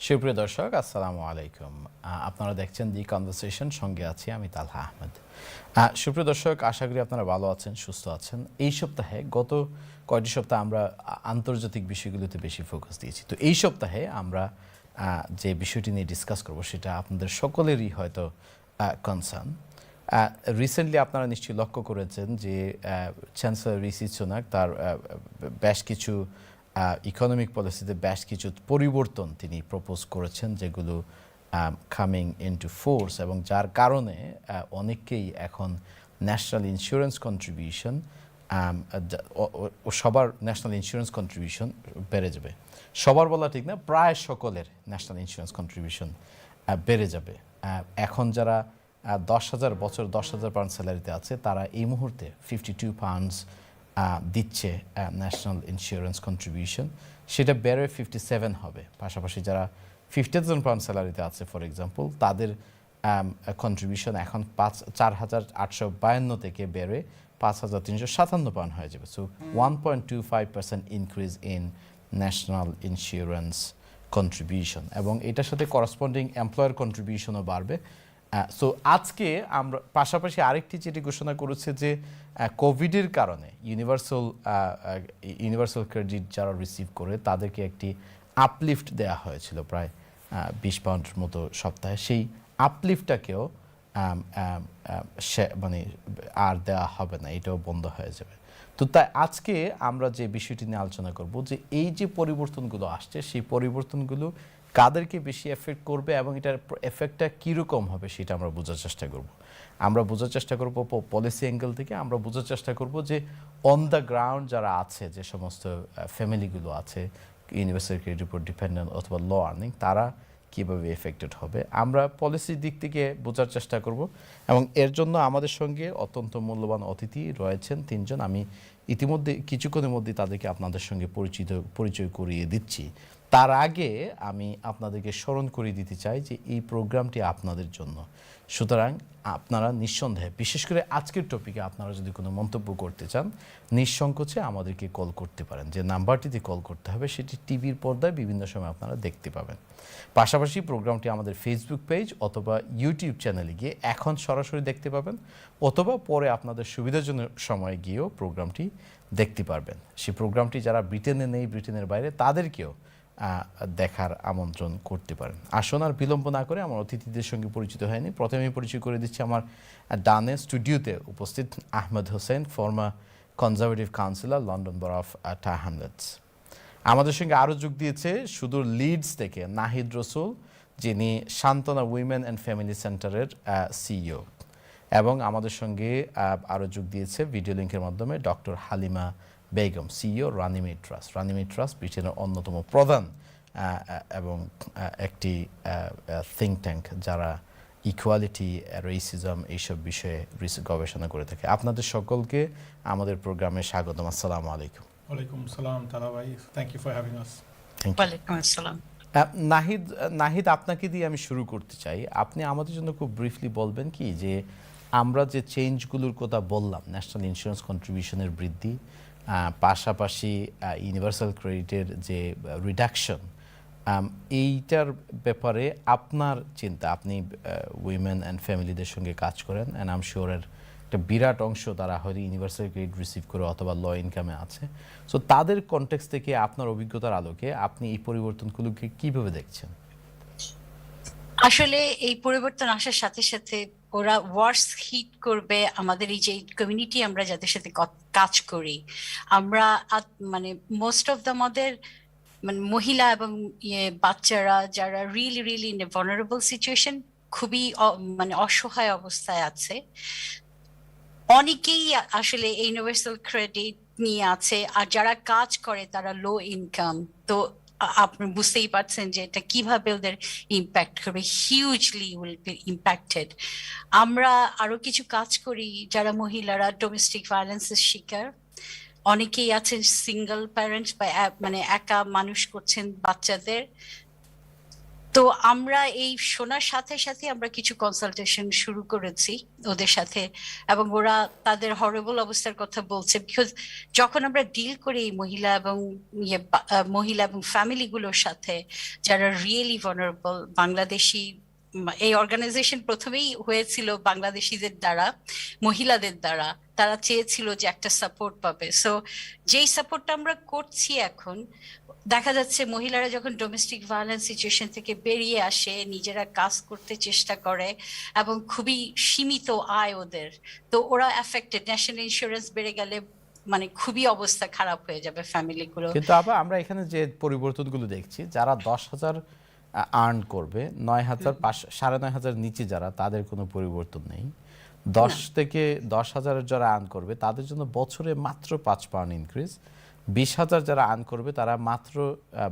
সুপ্রিয় দর্শক, আসসালামু আলাইকুম। আপনারা দেখছেন দি কনভারসেশন, সঙ্গে আছি আমি তালহা আহমেদ। সুপ্রিয় দর্শক, আশা করি আপনারা ভালো আছেন, সুস্থ আছেন। এই সপ্তাহে গত কয়েকটি সপ্তাহ আমরা আন্তর্জাতিক বিষয়গুলোতে বেশি ফোকাস দিয়েছি। তো এই সপ্তাহে আমরা যে বিষয়টি নিয়ে ডিসকাস করব সেটা আপনাদের সকলেরই হয়তো কনসার্ন। রিসেন্টলি আপনারা নিশ্চয়ই লক্ষ্য করেছেন যে চ্যান্সেলর ঋষি সুনাক তার বেশ কিছু ইকোনমিক পলিসিতে বেশ কিছু পরিবর্তন তিনি প্রপোজ করেছেন, যেগুলো কামিং ইনটু ফোর্স, এবং যার কারণে অনেককেই এখন ন্যাশনাল ইন্স্যুরেন্স কন্ট্রিবিউশন সবার ন্যাশনাল ইন্স্যুরেন্স কন্ট্রিবিউশন বেড়ে যাবে। সবার বলা ঠিক না, প্রায় সকলের ন্যাশনাল ইন্স্যুরেন্স কন্ট্রিবিউশন বেড়ে যাবে। এখন যারা 10,000 পাউন্ড স্যালারিতে আছে তারা এই মুহূর্তে 52 পাউন্ডস দিচ্ছে ন্যাশনাল ইন্স্যুরেন্স কন্ট্রিবিউশন, সেটা বেড়ে 57 হবে। পাশাপাশি যারা 50,000 পাউন্ড স্যালারিতে আছে ফর এক্সাম্পল, তাদের কন্ট্রিবিউশন এখন 4,852 থেকে বেড়ে 5,357 পাউন্ড হয়ে যাবে। So 1.25% increase in national insurance contribution, এবং এটার সাথে করসপন্ডিং এমপ্লয়ার কন্ট্রিবিউশনও বাড়বে। সো আজকে আমরা পাশাপাশি আরেকটি যেটি ঘোষণা করেছে যে কোভিডের কারণে ইউনিভার্সাল ক্রেডিট যারা রিসিভ করে তাদেরকে একটি আপলিফট দেওয়া হয়েছিল প্রায় 20 পাউন্ডের মতো সপ্তাহে। সেই আপলিফটটাকেও মানে আর দেওয়া হবে না, এটাও বন্ধ হয়ে যাবে। তো তাই আজকে আমরা যে বিষয়টি নিয়ে আলোচনা করব যে এই যে পরিবর্তনগুলো আসছে, সেই পরিবর্তনগুলো কাদেরকে বেশি এফেক্ট করবে এবং এটার এফেক্টটা কীরকম হবে সেটা আমরা বোঝার চেষ্টা করব। আমরা বোঝার চেষ্টা করব পলিসি অ্যাঙ্গেল থেকে, আমরা বোঝার চেষ্টা করব যে অন দ্য গ্রাউন্ড যারা আছে, যে সমস্ত ফ্যামিলিগুলো আছে ইউনিভার্সাল ক্রেডিটের উপর ডিপেন্ডেন্ট অথবা লো আর্নিং, তারা কীভাবে এফেক্টেড হবে আমরা পলিসির দিক থেকে বোঝার চেষ্টা করব। এবং এর জন্য আমাদের সঙ্গে অত্যন্ত মূল্যবান অতিথি রয়েছেন 3 জন। আমি ইতিমধ্যে কিছুক্ষণের মধ্যে তাদেরকে আপনাদের সঙ্গে পরিচয় করিয়ে দিচ্ছি। তার আগে আমি আপনাদেরকে স্মরণ করিয়ে দিতে চাই যে এই প্রোগ্রামটি আপনাদের জন্য, সুতরাং আপনারা নিঃসন্দেহে, বিশেষ করে আজকের টপিকে আপনারা যদি কোনো মন্তব্য করতে চান, নিঃসংকোচে আমাদেরকে কল করতে পারেন। যে নাম্বারটিতে কল করতে হবে সেটি টিভির পর্দায় বিভিন্ন সময় আপনারা দেখতে পাবেন। পাশাপাশি প্রোগ্রামটি আমাদের ফেসবুক পেজ অথবা ইউটিউব চ্যানেলে গিয়ে এখন সরাসরি দেখতে পাবেন, অথবা পরে আপনাদের সুবিধাজনক সময়ে গিয়েও প্রোগ্রামটি দেখতে পারবেন। সেই প্রোগ্রামটি যারা ব্রিটেনে নেই, ব্রিটেনের বাইরে, তাদেরকেও দেখার আমন্ত্রণ করতে পারেন। আসুন আর বিলম্ব না করে আমার অতিথিদের সঙ্গে পরিচিত হয়নি, প্রথমেই পরিচয় করে দিচ্ছি। আমার ডানে স্টুডিওতে উপস্থিত Ahmed Hossain, former Conservative councillor, London borough of tower Hamlets. আমাদের সঙ্গে আরও যোগ দিয়েছে সুদূর লিডস থেকে নাহিদ রসুল, যিনি সান্ত্বনা উইমেন অ্যান্ড ফ্যামিলি সেন্টারের সিইও, এবং আমাদের সঙ্গে আরও যোগ দিয়েছে ভিডিও লিঙ্কের মাধ্যমে doctor Halima Begum, CEO Runnymede Trust. Runnymede Trust ব্রিটেনের অন্যতম প্রধান এবং একটি থিঙ্ক ট্যাঙ্ক যারা ইকুয়ালিটি, রেসিজম এইসব বিষয়ে গবেষণা করে থাকে। আপনাদের সকলকে আমাদের প্রোগ্রামে স্বাগতম। আসসালামু আলাইকুম। ওয়ালাইকুম আসসালাম তালা ভাই, thank you for having us. ওয়ালাইকুম আসসালাম। নাহিদ, আপনাকে দিয়ে আমি শুরু করতে চাই। আপনি আমাদের জন্য খুব ব্রিফলি বলবেন কি যে আমরা যে চেঞ্জগুলোর কথা বললাম, ন্যাশনাল ইন্স্যুরেন্স কন্ট্রিবিউশনের বৃদ্ধি, পাশাপাশি ইউনিভার্সাল ক্রেডিটের যে রিডাকশন, এইটার ব্যাপারে আপনার চিন্তা, আপনি উইমেন অ্যান্ড ফ্যামিলিদের সঙ্গে কাজ করেন, অ্যান্ড আই এম শিওর একটা বিরাট অংশ তারা হয়তো ইউনিভার্সাল ক্রেডিট রিসিভ করে অথবা লো ইনকামে আছে। সো তাদের কনটেক্সট থেকে আপনার অভিজ্ঞতার আলোকে আপনি এই পরিবর্তনগুলোকে কীভাবে দেখছেন? আসলে এই পরিবর্তন আসার সাথে সাথে ওরা ওয়ার্স হিট করবে আমাদের এই যে কমিউনিটি, আমরা যাদের সাথে কাজ করি, আমরা মানে মোস্ট অফ দ্য আমাদের মানে মহিলা এবং বাচ্চারা যারা really really in a vulnerable situation, খুবই মানে অসহায় অবস্থায় আছে, অনেকেই আসলে ইউনিভার্সাল ক্রেডিট নিয়ে আছে, আর যারা কাজ করে তারা লো ইনকাম। তো আপনি বুঝতেই পারছেন যে এটা কিভাবে ওদের ইম্প্যাক্ট করবে, হিউজলি উইল বি ইম্প্যাক্টেড। আমরা আরো কিছু কাজ করি যারা মহিলারা ডোমেস্টিক ভায়োলেন্সের শিকার, অনেকেই আছেন সিঙ্গেল প্যারেন্টস বা মানে একা মানুষ করছেন বাচ্চাদের। তো আমরা এই শোনার সাথে সাথে আমরা কিছু কনসালটেশন শুরু করেছি ওদের সাথে, এবং ওরা তাদের হরেবল অবস্থার কথা বলছে। বিকজ যখন আমরা ডিল করি এই মহিলা এবং ফ্যামিলি গুলোর সাথে যারা রিয়েলি ভালনারেবল, বাংলাদেশি এই অর্গানাইজেশন প্রথমেই হয়েছিল বাংলাদেশিদের দ্বারা, মহিলাদের দ্বারা। তারা চেয়েছিল যে একটা সাপোর্ট পাবে। সো যেই সাপোর্টটা আমরা করছি এখন, দেখা যাচ্ছে মহিলারা যখন ডোমেস্টিক ভায়োলেন্স সিচুয়েশন থেকে বেরিয়ে আসে, নিজেরা কাজ করতে চেষ্টা করে এবং খুবই সীমিত আয় ওদের, তো ওরা অ্যাফেক্টেড। ন্যাশনাল ইন্স্যুরেন্স বেড়ে গেলে মানে খুবই অবস্থা খারাপ হয়ে যাবে ফ্যামিলিগুলো। কিন্তু আবার আমরা এখানে যে পরিবর্তনগুলো দেখছি, যারা 10,000 আর্ন করবে, 9,500 9,500 নিচে যারা, তাদের কোনো পরিবর্তন নেই। 10 থেকে 10,000 যারা আর্ন করবে তাদের জন্য বছরে মাত্র 5 পাউন্ড ইনক্রিজ। 20,000 যারা আর্ন করবে তারা মাত্র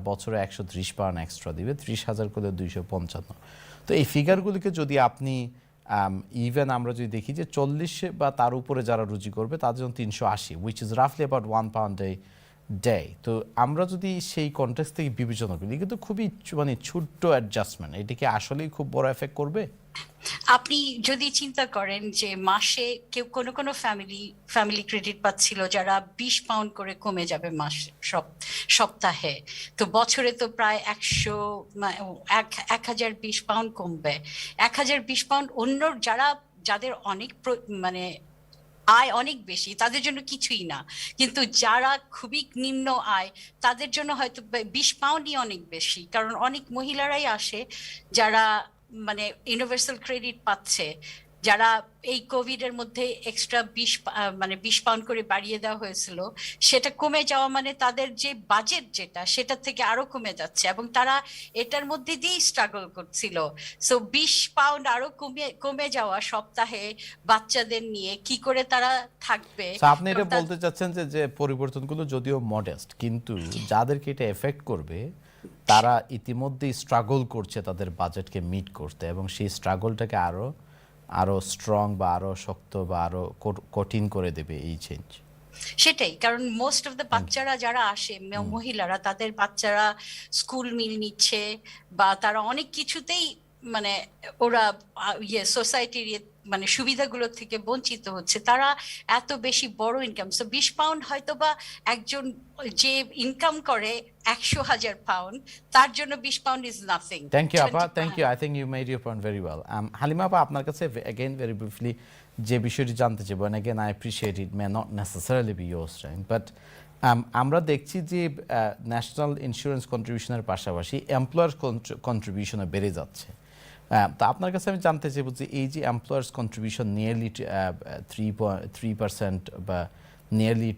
বছরে 130 পাউন্ড এক্সট্রা দিবে, 30,000 করলে 255। তো এই ফিগারগুলিকে যদি আপনি ইভেন আমরা যদি দেখি যে 40 বা তার উপরে যারা রুজি করবে তাদের জন্য 380, উইচ ইজ রাফলি অ্যাবাউট 1 পাউন্ড ডে। তো আমরা যদি সেই কন্টেক্সট থেকে বিবেচনা করি, কিন্তু খুবই মানে ছোট্ট অ্যাডজাস্টমেন্ট, এটা কি আসলেই খুব বড় এফেক্ট করবে? আপনি যদি চিন্তা করেন যে মাসে কেউ কোনো ফ্যামিলি ক্রেডিট পাচ্ছিল যারা 20 পাউন্ড করে কমে যাবে সপ্তাহে, তো বছরে তো প্রায় 1,020 পাউন্ড কমবে। 1,020 পাউন্ড অন্য যাদের অনেক মানে আয় অনেক বেশি, তাদের জন্য কিছুই না। কিন্তু যারা খুবই নিম্ন আয়, তাদের জন্য হয়তো 20 পাউন্ডই অনেক বেশি। কারণ অনেক মহিলারাই আসে যারা মানে ইউনিভার্সাল ক্রেডিট পাচ্ছে, যারা এই কোভিড এর মধ্যে এক্সট্রা 20 পাউন্ড করে বাড়িয়ে দেওয়া হয়েছিল, সেটা কমে যাওয়া মানে তাদের যে বাজেট সেটা থেকে আরো কমে যাচ্ছে, এবং তারা এটার মধ্যে দিয়েই স্ট্রাগল করছিল। সো 20 পাউন্ড আরো কমে যাওয়া সপ্তাহে বাচ্চাদের নিয়ে কি করে তারা থাকবে? আপনি এটা বলতে চাচ্ছেন যে পরিবর্তনগুলো যদিও মডেস্ট, কিন্তু যাদেরকে এটা এফেক্ট করবে তারা ইতিমধ্যেই স্ট্রাগল করছে তাদের বাজেটকে মিট করতে, এবং সেই স্ট্রাগলটাকে আরো স্ট্রং বা আরো শক্ত বা আরো কঠিন করে দেবে এই চেঞ্জ। সেটাই, কারণ মোস্ট অফ দ্য বাচ্চারা যারা আসে, মহিলারা, তাদের বাচ্চারা স্কুল মিল নিচ্ছে, বা তারা অনেক কিছুতেই মানে ওরা সোসাইটির মানে সুবিধাগুলো থেকে বঞ্চিত হচ্ছে। তারা এত বেশি বড় ইনকাম, 20 পাউন্ড হয়তো বা একজন যে ইনকাম করে 100,000 পাউন্ড, তার জন্য 20 pound is nothing. Thank you আপা, thank you. I think you made your point very well. Halima আপা, আপনার কাছে অ্যাগেন ভেরি ব্রিফলি যে বিষয়টি জানতে চাইব, and again I appreciate it may not necessarily be your strength, but আমরা দেখছি যে ন্যাশনাল ইন্স্যুরেন্স কন্ট্রিবিউশনের পাশাপাশি এমপ্লয়ার কন্ট্রিবিউশনও বেড়ে যাচ্ছে। তো আপনার কাছে আমি জানতে চাইব যে এই যে এমপ্লয়ার্স কন্ট্রিবিউশন নিয়ারলি 3% বা নিয়ারলি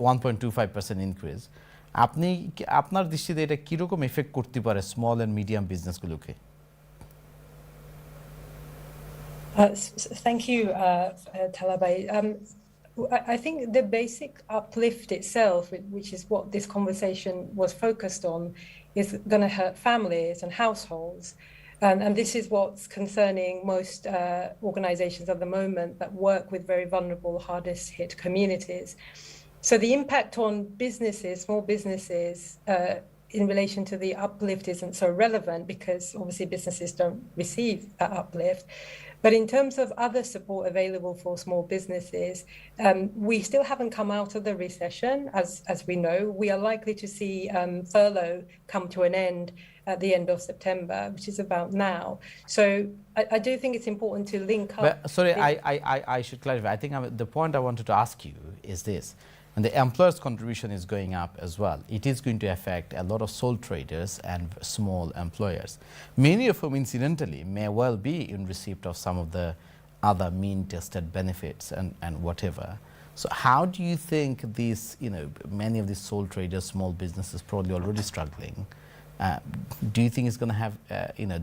1.25% ইনক্রিজ, আপনার দৃষ্টিতে এটা কিরকম এফেক্ট করতে পারে স্মল অ্যান্ড মিডিয়াম বিজনেসগুলোকে? Thank you, Talabay. I think the basic uplift itself, which is what this conversation was focused on, is going to hurt families and households. And this is what's concerning most organizations at the moment that work with very vulnerable, hardest hit communities. So the impact on businesses, small businesses, in relation to the uplift isn't so relevant because obviously businesses don't receive that uplift. But in terms of other support available for small businesses, we still haven't come out of the recession, as we know. We are likely to see furlough come to an end at the end of September, which is about now. So I do think it's important to link up. But, sorry, I should clarify. I think the point I wanted to ask you is this. And the employer's contribution is going up as well. It is going to affect a lot of sole traders and small employers, many of whom incidentally may well be in receipt of some of the other mean tested benefits and whatever. So how do you think these, many of these sole traders, small businesses probably already struggling, do you think it's going to have,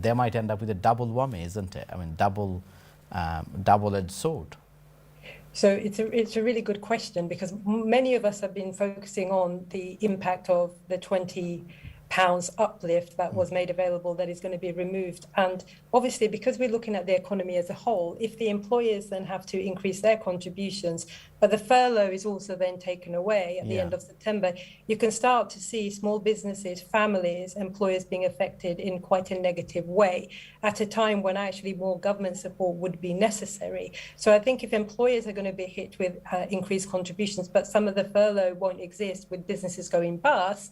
they might end up with a double whammy, isn't it? I mean, double-edged sword. So it's a really good question, because many of us have been focusing on the impact of the £20 uplift that was made available that is going to be removed. And obviously, because we're looking at the economy as a whole, if the employers then have to increase their contributions, but the furlough is also then taken away at the Yeah. end of September, you can start to see small businesses, families, employers being affected in quite a negative way at a time when actually more government support would be necessary. So I think if employers are going to be hit with increased contributions, but some of the furlough won't exist with businesses going bust,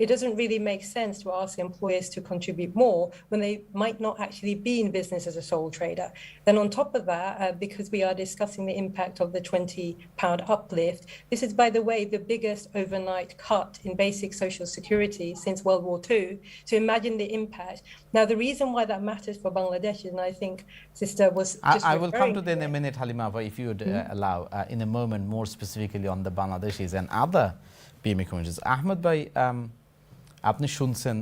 it doesn't really make sense to ask employers to contribute more when they might not actually be in business as a sole trader. Then on top of that, because we are discussing the impact of the £20 uplift, this is, by the way, the biggest overnight cut in basic social security since World War II. So imagine the impact. Now, the reason why that matters for Bangladesh, and I think Sister was just I will come to referring that in a minute, Halima, if you would allow, in a moment, more specifically on the Bangladeshis and other PME communities. Ahmed bhai, আপনি শুনছেন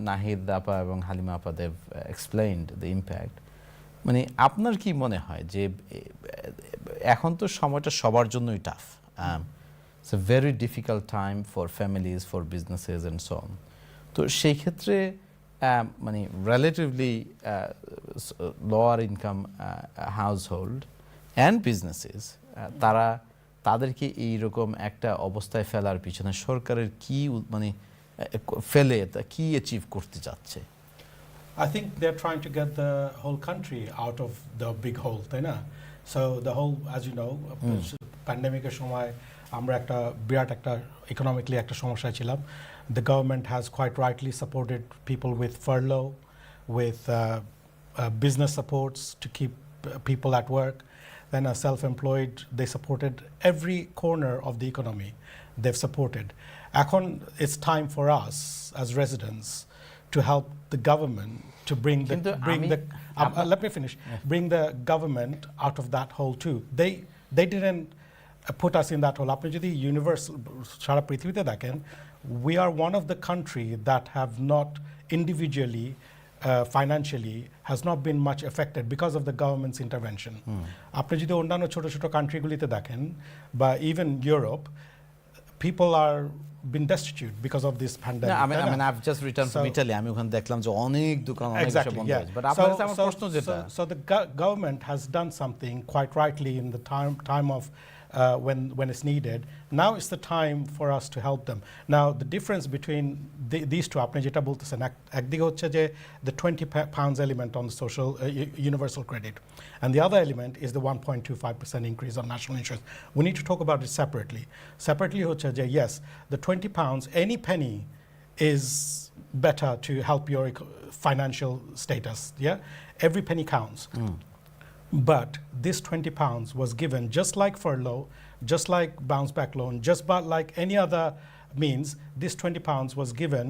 নাহিদ আপা এবং হালিমা আপা they've explained the impact, মানে আপনার কি মনে হয় যে এখন তো সময়টা সবার জন্যই tough, it's a very difficult time for families, for businesses and so on, তো সেই ক্ষেত্রে মানে relatively lower income household and businesses তাদেরকে এইরকম একটা অবস্থায় ফেলার পিছনে সরকারের কি মানে ফেলে কি অ্যাচিভ করতে যাচ্ছে? I think they're trying to get the whole country out of the big hole, তাই না? So the whole, as you know, pandemic-এর সময় আমরা একটা বিরাট একটা economically একটা সমস্যায় ছিলাম. The government has quite rightly supported people with furlough, with business supports to keep people at work. Then self-employed, they supported every corner of the economy. They've supported. এখন it's time for us as residents to help the government to bring let me finish. Bring the government out of that hole too. They didn't put us in that hole. আপনি যদি universal সারা পৃথিবীতে দেখেন, we are one of the country that have not individually financially has not been much affected because of the government's intervention. আপনি যদি অন্যান্য ছোট ছোট কান্ট্রিগুলিতে দেখেন বা even Europe, people are been destitute because of this pandemic. I mean I've just returned from Italy. আমি ওখানে দেখলাম যে অনেক দোকান অনেক কিছু বন্ধ হয়েছে। But আপনার কাছে আমার প্রশ্ন যেটা, so the government has done something quite rightly in the time of when it's needed. Now is the time for us to help them. Now the difference between these two, আপনি যেটা বলতেছেন, একদিকে হচ্ছে যে the £20 element on the social universal credit, and the other element is the 1.25% increase on national insurance. We need to talk about it separately. Separately হচ্ছে যে yes, the £20, any penny is better to help your financial status. Yeah, every penny counts. But this £20 was given just like furlough, just like bounce back loan, just like any other means. This £20 was given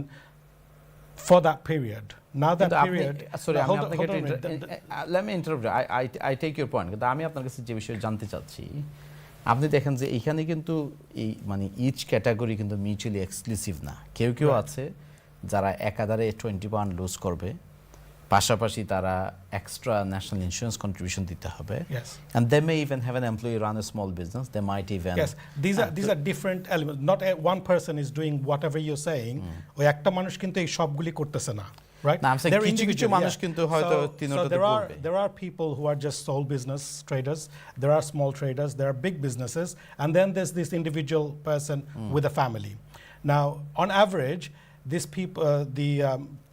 for that period. Now that period. Sorry, let me interrupt. I take your point. কিন্তু আমি আপনার কাছে যে বিষয়ে জানতে চাচ্ছি, আপনি দেখেন যে এখানে কিন্তু এই মানে ইচ ক্যাটাগরি কিন্তু মিউচুয়ালি এক্সক্লুসিভ না। কেউ কেউ আছে যারা একাধারে £20 লুজ করবে, পাশাপাশি তারা এক্সট্রা ন্যাশনাল ইন্স্যুরেন্স কন্ট্রিবিউশন দিতে হবে, and they may even have an employee run a small business. They might even these are different elements. Not one person is doing whatever you're saying. ওই একটা মানুষ কিন্তু এই সবগুলি করতেছে না, right? না, আমি কিছু কিছু মানুষ কিন্তু হয়তো তিনটাতে করবে। There are people who are just sole business traders, there are small traders, there are big businesses, and then there's this individual person with a family. Now on average, this people, the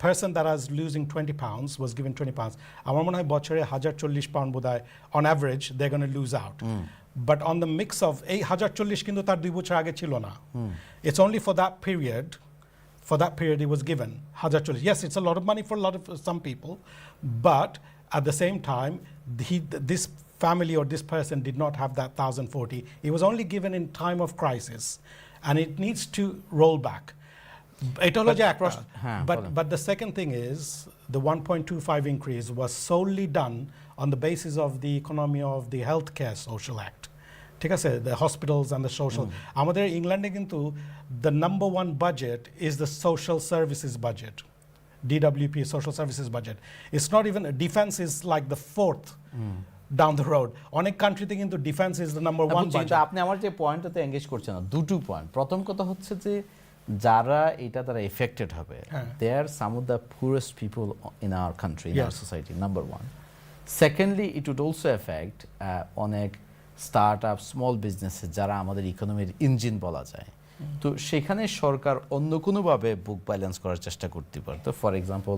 person that is losing £20 was given £20. আমার মনে হয় বছরে £140 বোধহয় on average they're going to lose out. But on the mix of এই 140 কিন্তু তার 2 বছর আগে ছিল না. It's only for that period. For that period it was given 140. Yes, it's a lot of money for some people, but at the same time this family or this person did not have that 1,040. It was only given in time of crisis, and it needs to roll back. But the second thing is the 1.25 increase was solely done on the basis of the economy of the Healthcare Social Act. ঠিক আছে, the hospitals and the social. আমাদের ইংল্যান্ডে কিন্তু the number one budget is the social services budget. DWP, social services budget. It's not even, defense is like the fourth down the road. অনেক কান্ট্রিতে কিন্তু defence is the number one budget. আপনি আমার যে পয়েন্টটাতে engage করছেন না, দুটো point. প্রথম কথা হচ্ছে যে যারা এটা তারা এফেক্টেড হবে, they are some of the poorest people in our country, in our society, number one. Secondly it would also affect অনেক স্টার্ট আপ স্মল বিজনেসেস যারা আমাদের ইকোনমির ইঞ্জিন বলা যায়, তো সেখানে সরকার অন্য কোনোভাবে বুক ব্যালেন্স করার চেষ্টা করতে পারতো। For example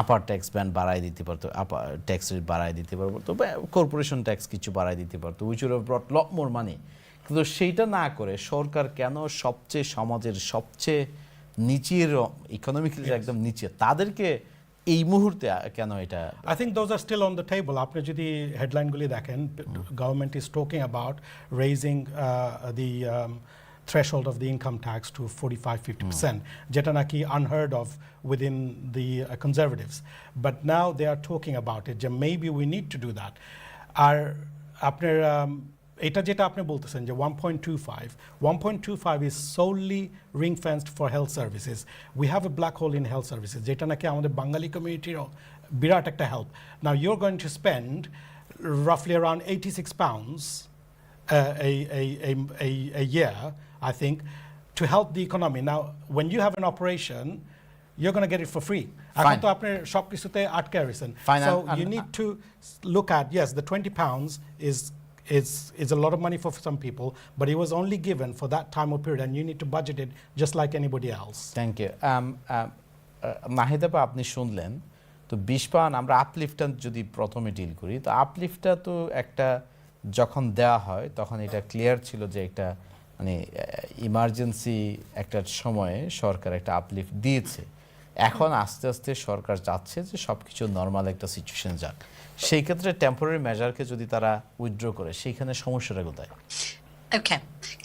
upper tax band বাড়ায় দিতে পারতো, আপার ট্যাক্স রেট বাড়ায় দিতে পারতো, বা কর্পোরেশন ট্যাক্স কিছু বাড়ায় দিতে পারতো, উইচ উড হ্যাভ ব্রট লট মোর মানি। কিন্তু সেইটা না করে সরকার কেন সমাজের সবচেয়ে নিচের ইকোনমিক্যালি একদম নিচে তাদেরকে এই মুহূর্তে কেন এটা? I think those are still on the table. আপনি যদি হেডলাইনগুলি দেখেন, government is talking about raising the threshold of the income tax to 45-50%, যেটা নাকি unheard of within the conservatives. But now they are talking about it, যে maybe we need to do that. আর আপনার এটা যেটা আপনি বলতেছেন যে 1.25 is solely ring fenced for health services. We have a black hole in health services, যেটা নাকি আমাদের বাঙালি কমিউনিটিরও বিরাট একটা help. Now you're going to spend roughly around 86 pounds a year, I think, to help the economy. Now when you have an operation, you're going to get it for free. এখন তো আপনি সব কিছুতে আটকে রয়েছেন. So you need to look at, yes, the 20 pounds is a lot of money for some people, but it was only given for that time of period, and you need to budget it just like anybody else. Thank you. Nahida আপা, আপনি শুনলেন তো 20 pound আমরা আপলিফটটা যদি প্রথমে deal করি, তো আপলিফটটা তো একটা যখন দেওয়া হয় তখন এটা ক্লিয়ার ছিল যে একটা মানে ইমার্জেন্সি একটা সময়ে সরকার একটা আপলিফট দিয়েছে। এখন আস্তে আস্তে সরকার চাচ্ছে যে সব কিছু নর্মাল একটা সিচুয়েশন যাক, সেই ক্ষেত্রে টেম্পোরারি মেজারকে যদি তারা উইথড্র করে, সেইখানে সমস্যাটা কোথায়? ওকে,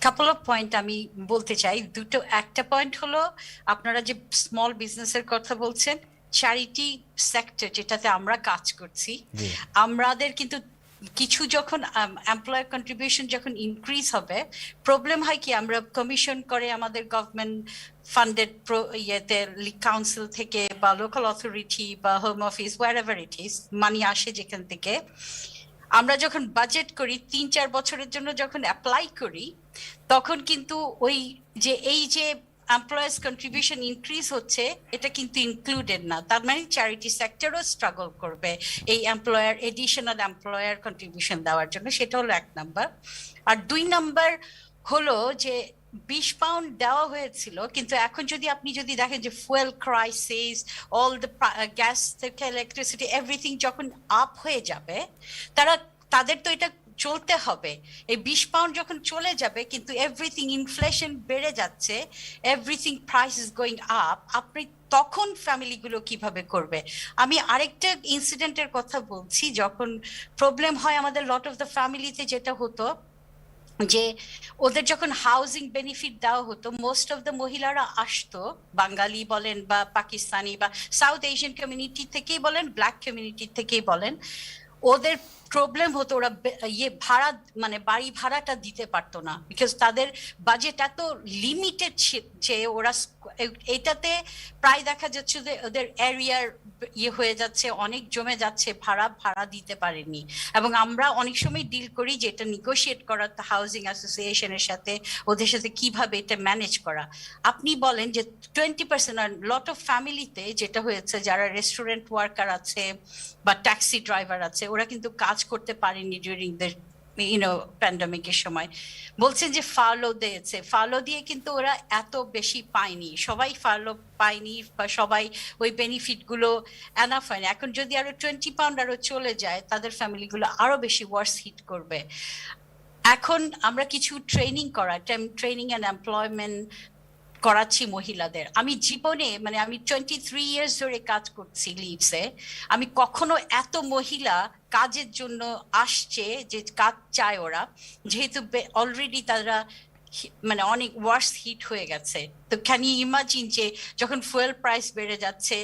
কাপল অফ পয়েন্ট আমি বলতে চাই। দুটো, একটা পয়েন্ট হলো আপনারা যে স্মল বিজনেসের কথা বলছেন, চ্যারিটি সেক্টর যেটাতে আমরা কাজ করছি, আমাদের কিন্তু কিছু যখন এমপ্লয়ার কন্ট্রিবিউশন যখন ইনক্রিজ হবে, প্রবলেম হয় কি, আমরা কমিশন করে আমাদের গভর্নমেন্ট ফান্ডেড ইয়েতে কাউন্সিল থেকে বা লোকাল অথরিটি বা home office, wherever it is, money আসে যেখান থেকে, আমরা যখন বাজেট করি 3-4 বছরের জন্য যখন অ্যাপ্লাই করি, তখন কিন্তু ওই যে এই যে এমপ্লয়ার্স কন্ট্রিবিউশন ইনক্রিজ হচ্ছে, এটা কিন্তু ইনক্লুডেড না। তার মানে চ্যারিটি সেক্টরও স্ট্রাগল করবে এই এডিশনাল এমপ্লয়ার কন্ট্রিবিউশন দেওয়ার জন্য। সেটা হলো 1 নাম্বার। আর 2 নাম্বার হলো যে 20 পাউন্ড দেওয়া হয়েছিল, কিন্তু এখন আপনি যদি দেখেন যে fuel crisis, all the gas থেকে ইলেকট্রিসিটি, এভরিথিং যখন আপ হয়ে যাবে, তাদের তো এটা চলতে হবে। এই 20 পাউন্ড যখন চলে যাবে, কিন্তু এভরিথিং ইনফ্লেশন বেড়ে যাচ্ছে, everything price is going up, আপনি তখন ফ্যামিলিগুলো কিভাবে করবে? আমি আরেকটা ইনসিডেন্টের কথা বলছি, যখন প্রবলেম হয় আমাদের লট অফ দ্য ফ্যামিলিতে, যেটা হতো যে ওদের যখন হাউজিং বেনিফিট দেওয়া হতো, মোস্ট অফ দ্য মহিলারা আসতো, বাঙালি বলেন বা পাকিস্তানি বা সাউথ এশিয়ান কমিউনিটি থেকেই বলেন, ব্ল্যাক কমিউনিটি থেকেই বলেন, ওদের প্রবলেম হতো, ওরা ভাড়া মানে বাড়ি ভাড়াটা দিতে পারতো না, বিকজ তাদের বাজেট এত লিমিটেড যে ওরা এটাতে প্রায় দেখা যাচ্ছে যে ওদের এরিয়ার হয়ে যাচ্ছে, অনেক জমে যাচ্ছে, ভাড়া দিতে পারেনি। এবং আমরা অনেক সময় ডিল করি যে এটা নেগোশিয়েট করা হাউজিং অ্যাসোসিয়েশনের সাথে, ওদের সাথে কিভাবে এটা ম্যানেজ করা। আপনি বলেন যে 20% আর লট অফ ফ্যামিলিতে যেটা হয়েছে, যারা রেস্টুরেন্ট ওয়ার্কার আছে বা ট্যাক্সি ড্রাইভার আছে, ওরা কিন্তু কাজ করতে পারেনি ডিউরিং দ্য প্যান্ডামিকের সময়। বলছেন যে ফার্লো দিয়েছে, ফার্লো দিয়ে কিন্তু ওরা এত বেশি পায়নি, সবাই ফার্লো পায়নি বা সবাই ওই বেনিফিট গুলো এনাফ হয়নি। এখন যদি আরো 20 পাউন্ড আরো চলে যায়, তাদের ফ্যামিলিগুলো আরো বেশি ওয়ার্স হিট করবে। এখন আমরা কিছু ট্রেনিং অ্যান্ড এমপ্লয়মেন্ট করাচ্ছি মহিলাদের। আমি জীবনে মানে আমি 23 ইয়ার্স ধরে কাজ করছি লিডসে, আমি কখনো এত মহিলা কাজের জন্য আসছে যে কাজ চায় ওরা, যেহেতু অলরেডি তারা মানে অনেক ওয়ার্স হিট হয়ে গেছে। তো ক্যান ইউ ইমাজিন যে যখন ফুয়েল প্রাইস বেড়ে যাচ্ছে,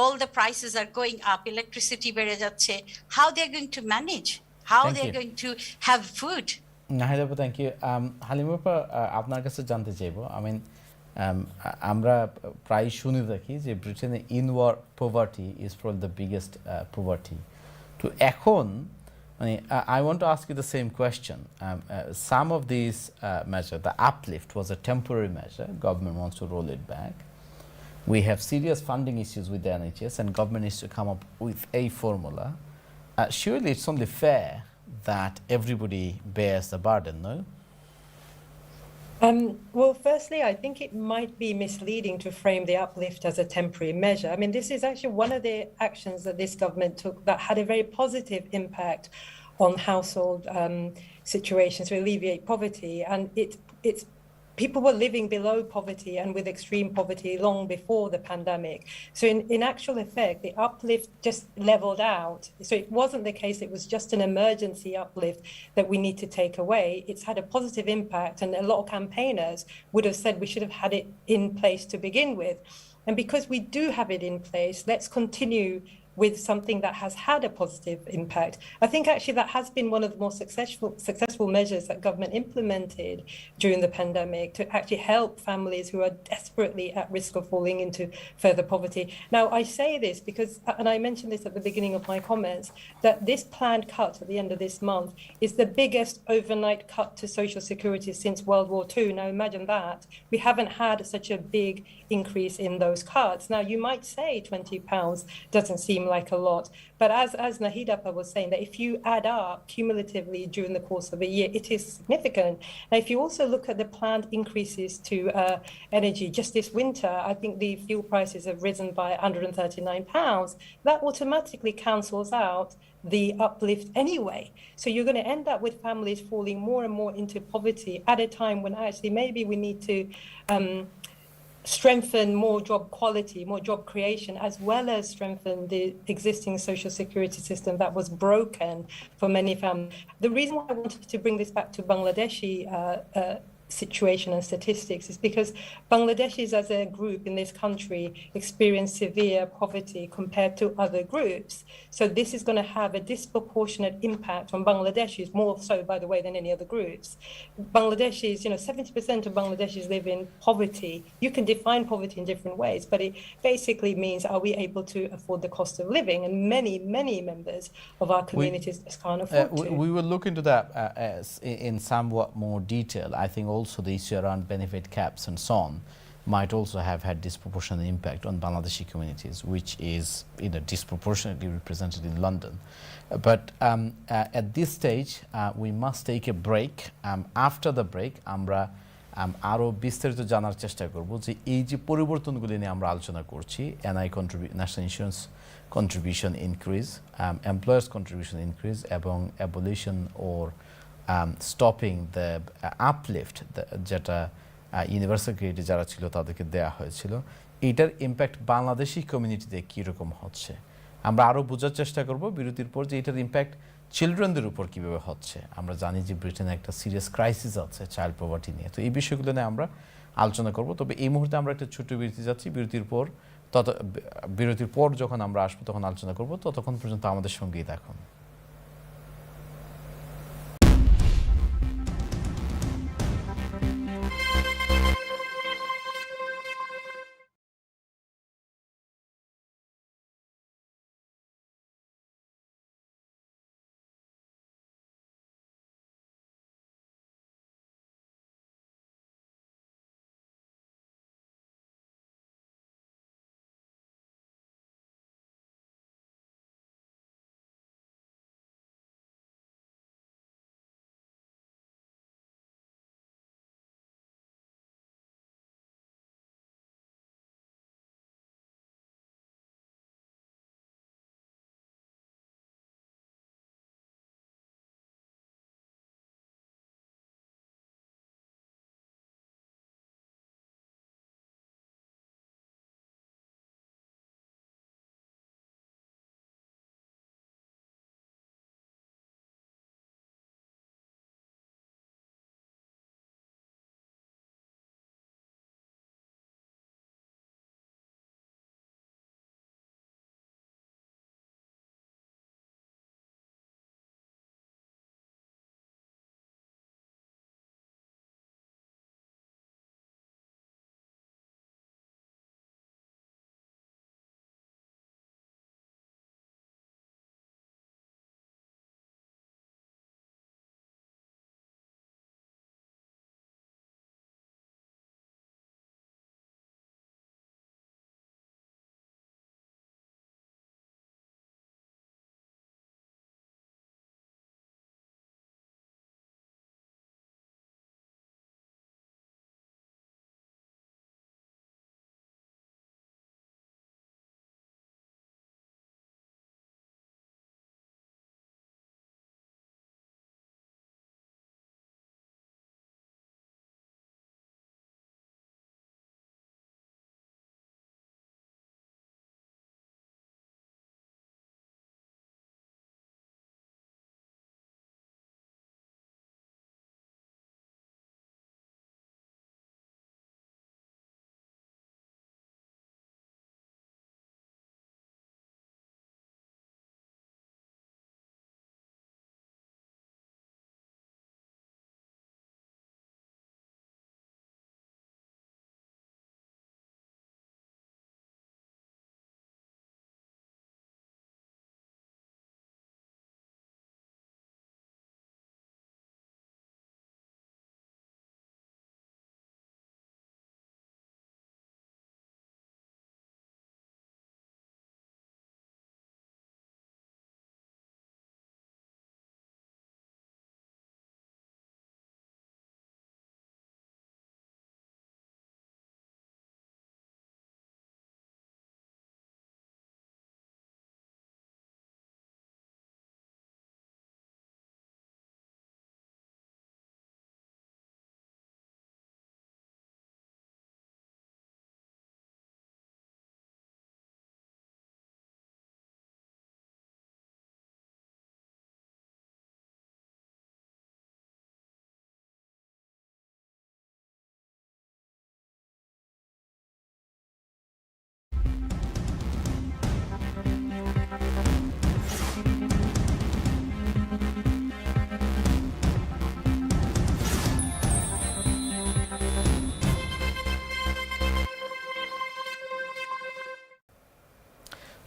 all the prices are going up, electricity বেড়ে যাচ্ছে, how they are going to manage, how they are going to have food? Nahida, thank you. Halima, আপনার কাছে জানতে চাইবো, আমরা প্রায় শুনে থাকি যে ব্রিটেনে in work poverty is probably the biggest poverty. তো এখন মানে I want to ask you the same question. Some of these measures, the uplift was a temporary measure. Government wants to roll it back. We have serious funding issues with the NHS, and government needs to come up with a formula. Surely it's only fair that everybody bears the burden, no? Well, firstly, I think it might be misleading to frame the uplift as a temporary measure. I mean, this is actually one of the actions that this government took that had a very positive impact on household situations to alleviate poverty. And it's people were living below poverty and with extreme poverty long before the pandemic. So in actual effect, the uplift just leveled out. So it wasn't the case, it was just an emergency uplift that we need to take away. It's had a positive impact, and a lot of campaigners would have said we should have had it in place to begin with. And because we do have it in place, let's continue with something that has had a positive impact. I think actually that has been one of the more successful measures that government implemented during the pandemic to actually help families who are desperately at risk of falling into further poverty. Now, I say this because, and I mentioned this at the beginning of my comments, that this planned cut at the end of this month is the biggest overnight cut to social security since World War II. Now, imagine that. We haven't had such a big increase in those cuts. Now, you might say £20 doesn't seem like a lot, but as Nahid was saying, that if you add up cumulatively during the course of a year, it is significant. Now, if you also look at the planned increases to energy just this winter, I think the fuel prices have risen by £139. That automatically cancels out the uplift anyway. So you're going to end up with families falling more and more into poverty at a time when actually maybe we need to strengthen more job quality, more job creation, as well as strengthen the existing social security system that was broken for many families. The reason why I wanted to bring this back to Bangladeshi situation and statistics is because Bangladeshis as a group in this country experience severe poverty compared to other groups. So this is going to have a disproportionate impact on Bangladeshis, more so, by the way, than any other groups. Bangladeshis, 70% of Bangladeshis live in poverty. You can define poverty in different ways, but it basically means, are we able to afford the cost of living? And many, many members of our communities just can't afford to. We will look into that in somewhat more detail. I think also the issue around benefit caps and so on might also have had disproportionate impact on Bangladeshi communities, which is disproportionately represented in London. But at this stage, we must take a break. After the break, আমরা আরও বিস্তারিত জানার চেষ্টা করব যে এই যে পরিবর্তনগুলি নিয়ে আমরা আলোচনা করছি, national insurance contribution increase, employers contribution increase এবং abolition or stopping the uplift যেটা ইউনিভার্সাল ক্রেডিট যারা ছিল তাদেরকে দেওয়া হয়েছিল, এইটার ইম্প্যাক্ট বাংলাদেশি কমিউনিটিতে কীরকম হচ্ছে আমরা আরও বোঝার চেষ্টা করব বিরতির পর, যে এটার ইম্প্যাক্ট চিলড্রেনদের উপর কীভাবে হচ্ছে। আমরা জানি যে ব্রিটেনে একটা সিরিয়াস ক্রাইসিস আছে চাইল্ড পভার্টি নিয়ে, তো এই বিষয়গুলো নিয়ে আমরা আলোচনা করব। তবে এই মুহূর্তে আমরা একটা ছোট্ট বিরতি যাচ্ছি, বিরতির পর যখন আমরা আসবো তখন আলোচনা করব। ততক্ষণ পর্যন্ত আমাদের সঙ্গেই থাকুন।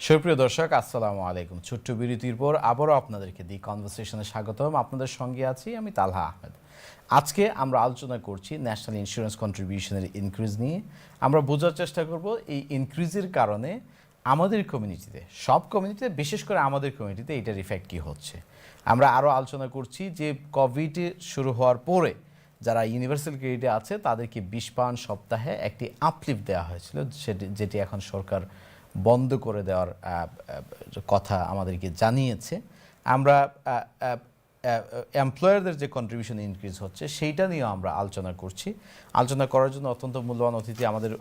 সুপ্রিয় দর্শক আসসালামু আলাইকুম। ছোট্ট বিরতির পর আবারও আপনাদেরকে দি কনভারসেশনে স্বাগতম। আপনাদের সঙ্গে আছি আমি তালহা আহমেদ। আজকে আমরা আলোচনা করছি ন্যাশনাল ইন্স্যুরেন্স কন্ট্রিবিউশনের ইনক্রিজ নিয়ে। আমরা বোঝার চেষ্টা করব এই ইনক্রিজের কারণে আমাদের কমিউনিটিতে, সব কমিউনিটিতে, বিশেষ করে আমাদের কমিউনিটিতে এটার ইফেক্ট কী হচ্ছে। আমরা আরও আলোচনা করছি যে কোভিড শুরু হওয়ার পরে যারা ইউনিভার্সাল ক্রেডিটে আছে তাদেরকে 20 পাউন্ড সপ্তাহে একটি আপলিফট দেওয়া হয়েছিল, যেটি এখন সরকার বন্ধ করে দেওয়ার কথা আমাদেরকে জানিয়েছে। আমরা এমপ্লয়ারদের যে কন্ট্রিবিউশন ইনক্রিজ হচ্ছে সেইটা নিয়েও আমরা আলোচনা করছি। আলোচনা করার জন্য অত্যন্ত মূল্যবান অতিথি আমাদের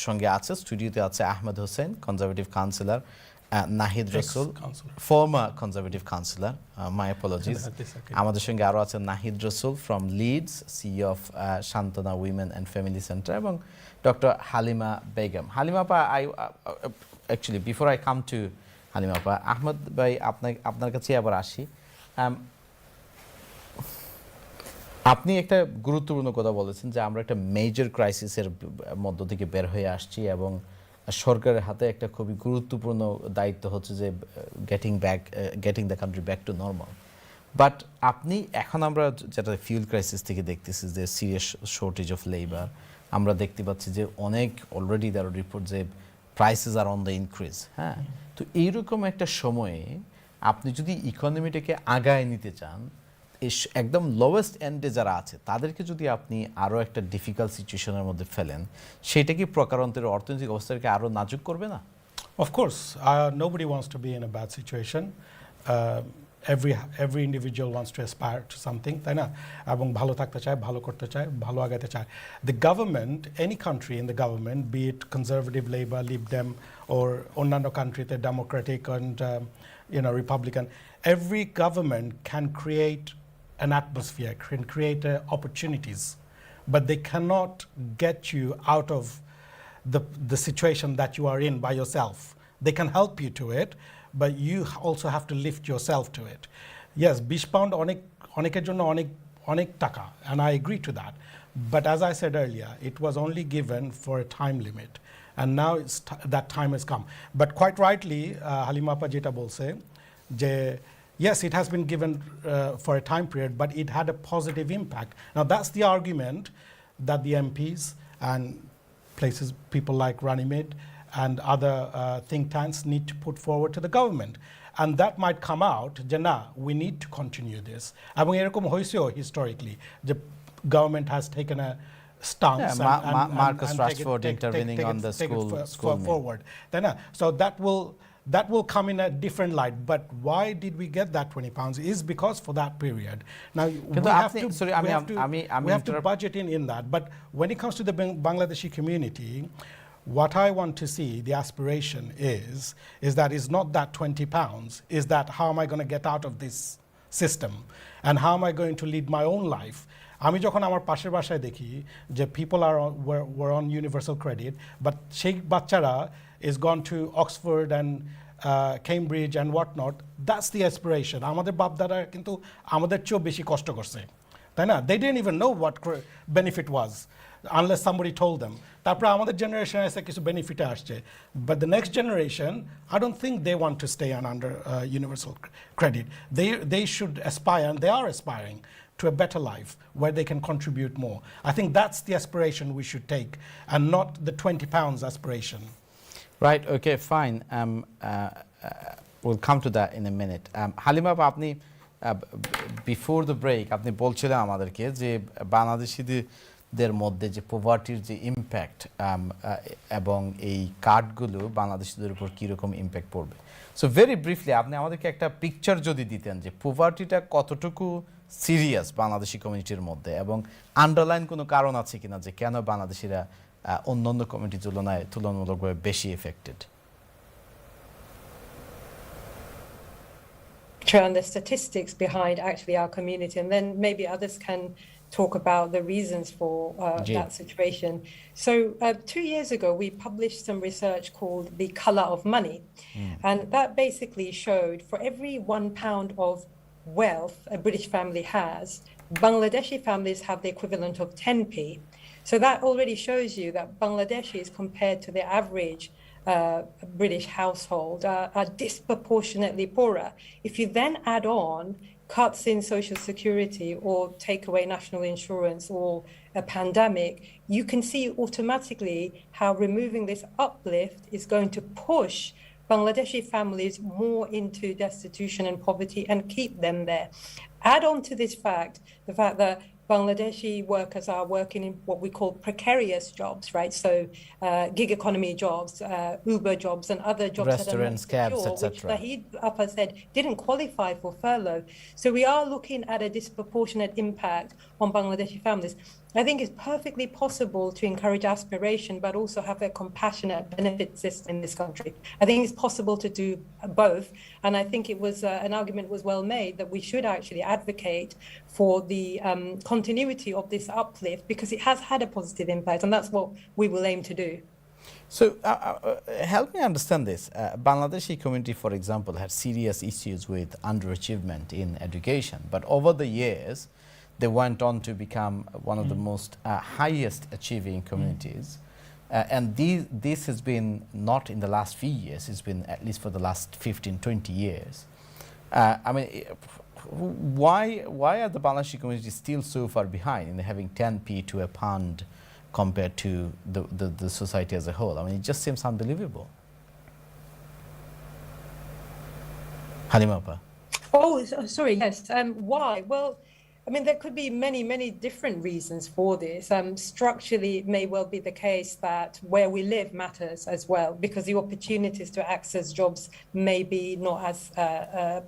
সঙ্গে আছে, স্টুডিওতে আছে Ahmed Hossain, Conservative councillor, Nahid Rasul, former Conservative councillor, my apologies. আমাদের সঙ্গে আরও আছেন Nahid Rasul from Leeds, CEO of Shantona women and Family Centre, এবং ডক্টর হালিমা বেগম। হালিমা আপা, actually before I come to Halima আপা, আহমদ ভাই আপনার কাছে আবার আসি। আপনি একটা গুরুত্বপূর্ণ কথা বলেছেন যে আমরা একটা মেজর ক্রাইসিসের মধ্য থেকে বের হয়ে আসছি এবং সরকারের হাতে একটা খুবই গুরুত্বপূর্ণ দায়িত্ব হচ্ছে যে getting the country back to normal. But আপনি এখন আমরা যেটা ফিউল ক্রাইসিস থেকে দেখতেছি যে সিরিয়াস শর্টেজ অফ লেবার, আমরা দেখতে পাচ্ছি যে অনেক অলরেডি তার রিপোর্ট যে prices R on the increase. হ্যাঁ, তো এইরকম একটা সময়ে আপনি যদি ইকোনমিটাকে আগায় নিতে চান, একদম লোয়েস্ট এন্ডে যারা আছে তাদেরকে যদি আপনি আরও একটা ডিফিকাল্ট সিচুয়েশনের মধ্যে ফেলেন, সেটা কি প্রকারান্তরের অর্থনৈতিক অবস্থাকে আরও নাজুক করবে না? Of course, nobody wants to be in a bad situation. Every individual wants to aspire to something, তাই না? এবং ভালো থাকতে চায়, ভালো করতে চায়, ভালো আগাতে চায়। The government, any country in the government, be it conservative, Labour, Lib Dem, or অন্যান্য countryতে democratic and Republican, every government can create an atmosphere, can create opportunities, but they cannot get you out of the situation that you are in by yourself. They can help you to it, but you also have to lift yourself to it. Yes, 20 pound অনেকের জন্য অনেক টাকা, and I agree to that. But as I said earlier, it was only given for a time limit, and now that time has come. But quite rightly, Halima আপা যেটা বলছে যে yes, it has been given for a time period, but it had a positive impact. Now that's the argument that the MPs and people like Runnymede and other think tanks need to put forward to the government. And that might come out, Jana, we need to continue this. এবং এরকম হয়েছেও historically, the government has taken a stance Marcus Rashford intervening on the school forward. So that will come in a different light. But why did we get that 20 pounds is because for that period. Now we have to budget in that. But when it comes to the Bangladeshi community, what I want to see, the aspiration is that it's not that 20 pounds, is that how am I going to get out of this system and how am I going to lead my own life? আমি যখন আমার পাশের বাসায় দেখি যে people were on universal credit, but সেই বাচ্চারা is gone to Oxford and Cambridge and whatnot. That's the aspiration. আমাদের বাপ-দাদা কিন্তু আমাদের চেয়েও বেশি কষ্ট করছে, তাই না? They didn't even know what benefit was unless somebody told them. তারপরে আমাদের জেনারেশন এসে কিছু বেনিফিটে আসছে, but the next generation, I don't think they want to stay under universal credit. They should aspire, and they are aspiring to a better life where they can contribute more. I think that's the aspiration we should take, and not the 20 pounds aspiration. Right, okay, fine. We'll come to that in a minute. Halima, আপনি before the break আপনি বলছিলেন আমাদেরকে যে বাংলাদেশিদের মধ্যে যে পোভার্টির যে impact এবং এই কার্ডগুলো বাংলাদেশিদের উপর কীরকম ইম্প্যাক্ট পড়বে। সো ভেরি ব্রিফলি আপনি আমাদেরকে একটা পিকচার যদি দিতেন যে পোভার্টিটা কতটুকু সিরিয়াস বাংলাদেশি কমিউনিটির মধ্যে, এবং আন্ডারলাইন কোনো কারণ আছে কিনা যে কেন বাংলাদেশিরা অন্যান্য কমিউনিটির তুলনায় তুলনামূলকভাবে বেশি affected. And the statistics behind actually our community, and then maybe others can talk about the reasons for that situation. So 2 years ago, we published some research called The Colour of Money. And that basically showed for every £1 of wealth a British family has, Bangladeshi families have the equivalent of 10p. So that already shows you that Bangladeshis, compared to the average British household are disproportionately poorer. If you then add on cuts in social security or take away national insurance or a pandemic, you can see automatically how removing this uplift is going to push Bangladeshi families more into destitution and poverty and keep them there. Add on to this fact, the fact that Bangladeshi workers are working in what we call precarious jobs, right? So gig economy jobs, Uber jobs, and other jobs Restaurants, that are not cabs, secure, which etc. Wahid Upper said didn't qualify for furlough. So we are looking at a disproportionate impact on Bangladeshi families. I think it's perfectly possible to encourage aspiration, but also have a compassionate benefit system in this country. I think it's possible to do both. And I think it was an argument was well made that we should actually advocate for the continuity of this uplift because it has had a positive impact. And that's what we will aim to do. So help me understand this. Bangladeshi community, for example, had serious issues with underachievement in education. But over the years, they went on to become one of the most highest achieving communities. And this has been not in the last few years, it's been at least for the last 15, 20 years. I mean, why are the Bangladeshi community still so far behind in having 10p to a pound compared to the society as a whole? I mean, it just seems unbelievable. Halima Appa. Oh, sorry, yes. Why? Well, I mean, there could be many, many different reasons for this. Structurally, it may well be the case that where we live matters as well, because the opportunities to access jobs may be not as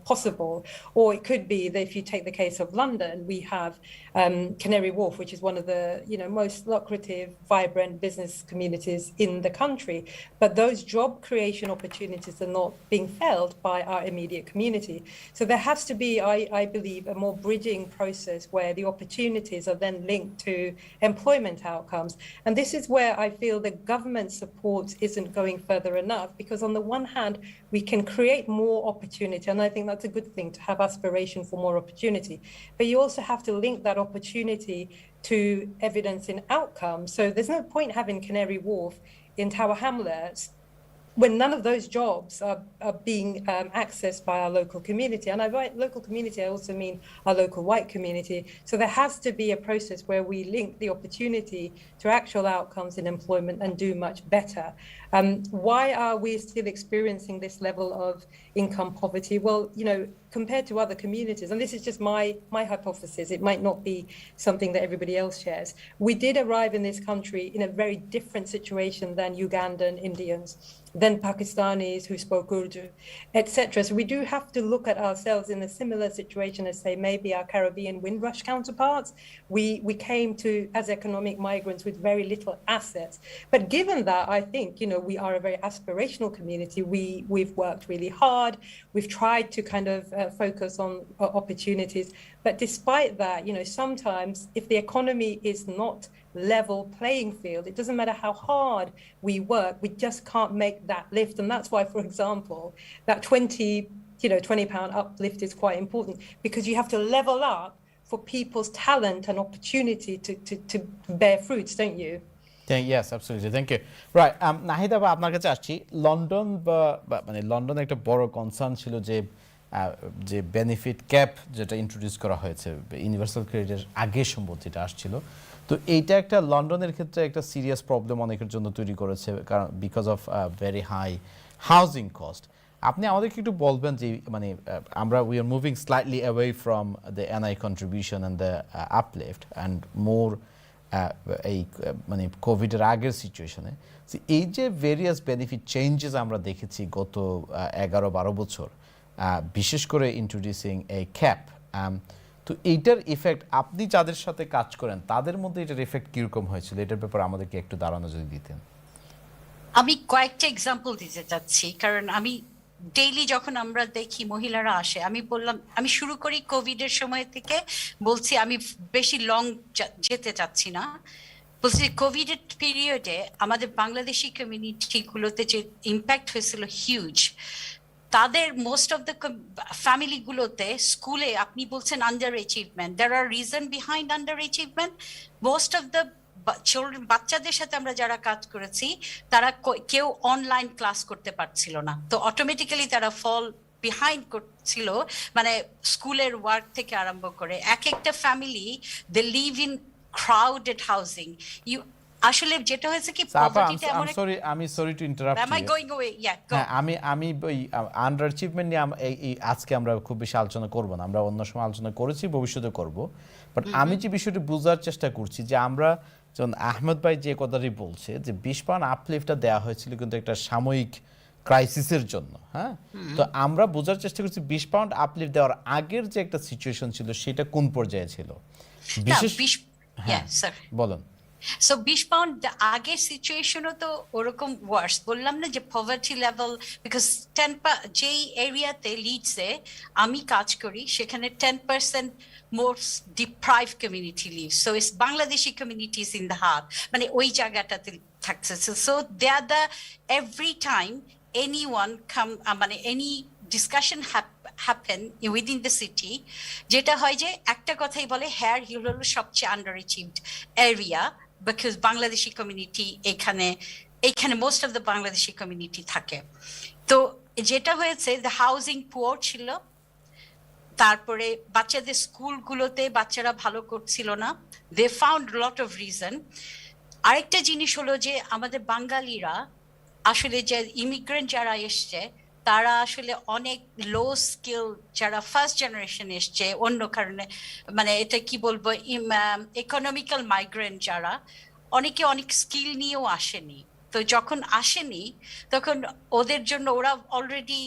possible. Or it could be that if you take the case of London, we have Canary Wharf, which is one of the most lucrative, vibrant business communities in the country. But those job creation opportunities are not being felt by our immediate community. So there has to be, I believe, a more bridging process where the opportunities are then linked to employment outcomes. And this is where I feel the government support isn't going further enough, because on the one hand, we can create more opportunity, and I think that's a good thing to have aspiration for more opportunity. But you also have to link that opportunity to evidence in outcomes. So there's no point having Canary Wharf in Tower Hamlets when none of those jobs are being accessed by our local community. And by local community, I also mean our local white community. So there has to be a process where we link the opportunity to actual outcomes in employment and do much better. Why are we still experiencing this level of income poverty? Well, compared to other communities, and this is just my hypothesis, it might not be something that everybody else shares. We did arrive in this country in a very different situation than Ugandan Indians, then Pakistanis who spoke Urdu, etc. So we do have to look at ourselves in a similar situation as, say, maybe our Caribbean Windrush counterparts. We came to as economic migrants with very little assets. But given that, I think, we are a very aspirational community. We've worked really hard. We've tried to kind of focus on opportunities. But despite that, sometimes if the economy is not level playing field, it doesn't matter how hard we work, we just can't make that lift. And that's why, for example, that 20-pound uplift is quite important, because you have to level up for people's talent and opportunity to bear fruits, don't you? Yes, absolutely. Thank you. Right. Nahida বা আপনার কাছে আসছি। London মানে লন্ডনে একটা বড় concern ছিল যে বেনিফিট ক্যাপ যেটা ইন্ট্রোডিউস করা হয়েছে ইউনিভার্সাল ক্রেডিটের আগে সম্ভবত এটা আসছিল। তো এইটা একটা লন্ডনের ক্ষেত্রে একটা সিরিয়াস প্রবলেম অনেকের জন্য তৈরি করেছে, কারণ because of very high housing cost. আপনি আমাদেরকে একটু বলবেন যে মানে আমরা we are moving slightly away from the NI contribution and the uplift and more এই মানে কোভিডের আগের সিচুয়েশনে এই যে ভেরিয়াস বেনিফিট চেঞ্জেস আমরা দেখেছি গত 11-12 বছর, বিশেষ করে ইন্ট্রোডিউসিং এ ক্যাপ, তো এইটার ইফেক্ট আপনি যাদের সাথে কাজ করেন তাদের মধ্যে এটার ইফেক্ট কীরকম হয়েছিল, এটার ব্যাপারে আমাদেরকে একটু ধারণা যদি দিতেন। আমি কয়েকটা এক্সাম্পল দিতে চাচ্ছি, কারণ আমি ডেইলি যখন আমরা দেখি মহিলারা আসে, আমি শুরু করি কোভিডের সময় থেকে, বলছি আমি বেশি লং যেতে চাচ্ছি না, বলছি কোভিডের পিরিয়ডে আমাদের বাংলাদেশি কমিউনিটিগুলোতে যে ইম্প্যাক্ট হয়েছিল হিউজ। তাদের মোস্ট অফ দ্য ফ্যামিলিগুলোতে স্কুলে আপনি বলছেন under achievement, there are reason behind under achievement. Most of the বাচ্চাদের সাথে আমরা যারা কাজ করেছি তারা কেউ অনলাইন ক্লাস করতে পারছিল না, তো অটোমেটিক্যালি তারা ফল বিহাইন্ড করছিল, মানে স্কুলের ওয়ার্ক থেকে আরম্ভ করে এক একটা family they live in crowded housing. You আসলে যেটা হয়েছে কি পভার্টিটা এমন আমি sorry to interrupt am I going away? Yeah, go. হ্যাঁ, আমি ওই আন্ডার অ্যাচিভমেন্ট নিয়ে এই আজকে আমরা খুব বেশি আলোচনা করব না, আমরা অন্য সময় আলোচনা করেছি, ভবিষ্যতে করব। বাট আমি যে বিষয়টি বোঝার চেষ্টা করছি যে আমরা যেমন আহমেদ ভাই যে কথাটি বলছে যে 20 পাউন্ড আপলিফটটা দেওয়া হয়েছিল কিন্তু একটা সাময়িক ক্রাইসিসের জন্য, হ্যাঁ। তো আমরা বোঝার চেষ্টা করছি 20 পাউন্ড আপলিফট দেওয়ার আগের যে একটা সিচুয়েশন ছিল সেটা কোন পর্যায়ে ছিল, বিশেষ হ্যাঁ স্যার বলুন। সো 20 পাউন্ড আগে সিচুয়েশনও তো ওরকম ওয়ার্স, বললাম না যে পভার্টি লেভেল, বিকজ যেই এরিয়াতে লিডসে আমি কাজ করি সেখানে 10% most deprive community live, so it's Bangladeshi communities in the heart, মানে ওই জায়গাটাতে থাকছে। So they are the every time anyone come মানে any discussion happen within the city, যেটা হয় যে একটা কথাই বলে হ্যাঁ হলো সবচেয়ে underachieved area, because Bangladeshi community এখানে most of the Bangladeshi community থাকে। তো যেটা হয়েছে দ্য হাউজিং পুয়ার ছিল, তারপরে বাচ্চাদের স্কুলগুলোতে বাচ্চারা ভালো করছিল না, they found lot of reason. আরেকটা জিনিস হলো যে আমাদের বাঙালিরা আসলে যে ইমিগ্রেন্ট যারা এসছে তারা আসলে অনেক লো স্কিল, যারা ফার্স্ট জেনারেশন এসছে অন্য কারণে, মানে এটা কি বলবো, ইকোনমিক্যাল মাইগ্রেন্ট যারা, অনেকে অনেক স্কিল নিয়েও আসেনি। তো যখন আসেনি তখন ওদের জন্য ওরা already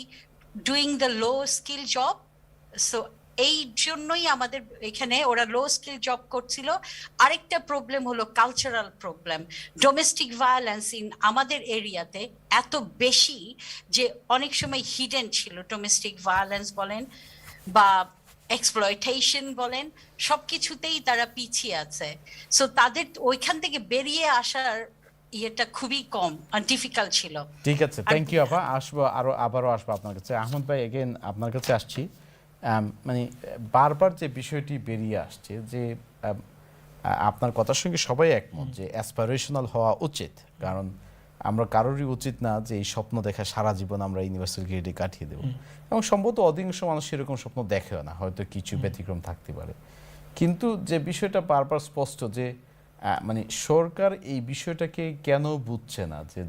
doing the low skill job, so এই জন্যই আমাদের এখানে ওরা লো স্কিল জব করছিল। আরেকটা প্রবলেম হলো cultural problem, domestic violence in আমাদের এরিয়াতে এত বেশি যে অনেক সময় হিডেন ছিল, ডোমেস্টিক ভায়োলেন্স বলেন বা এক্সপ্লয়টেশন বলেন, সবকিছুতেই তারা পিছিয়ে আছে। সো তাদের ওইখান থেকে বেরিয়ে আসার ইয়েটা খুবই কম আর ডিফিকাল্ট ছিল। ঠিক আছে, থ্যাংক ইউ আপা, আসবো আবারও আসবো আপনার কাছে। আহমদ ভাই এগেন আপনার কাছে আসছি। মানে বারবার যে বিষয়টি বেরিয়ে আসছে যে আপনার কথার সঙ্গে সবাই একমত যে অ্যাসপাইরেশনাল হওয়া উচিত, কারণ আমরা কারোরই উচিত না যে এই স্বপ্ন দেখা সারা জীবন আমরা ইউনিভার্সাল গ্রেডে কাটিয়ে দেবো, এবং সম্ভবত অধিকাংশ মানুষ এরকম স্বপ্ন দেখেও না, হয়তো কিছু ব্যতিক্রম থাকতে পারে। কিন্তু যে বিষয়টা বারবার স্পষ্ট যে মানে সরকার এই বিষয়টাকে কেন বুঝছে না যে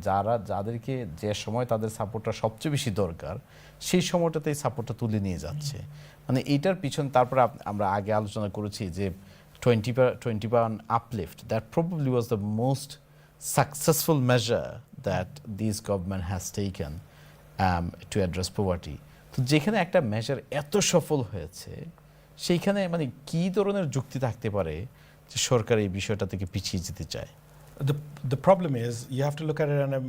যাদেরকে যে সময় তাদের সাপোর্টটা সবচেয়ে বেশি দরকার সেই সময়টাতে এই সাপোর্টটা তুলে নিয়ে যাচ্ছে। মানে এইটার পিছন তারপরে আমরা আগে আলোচনা করেছি যে 20 pound uplift that probably was the most successful measure that this government has taken to address poverty. তো যেখানে একটা মেজার এত সফল হয়েছে সেইখানে মানে কি ধরনের যুক্তি থাকতে পারে যে সরকার এই বিষয়টা থেকে পিছিয়ে যেতে চায়? The problem is you have to look at it in a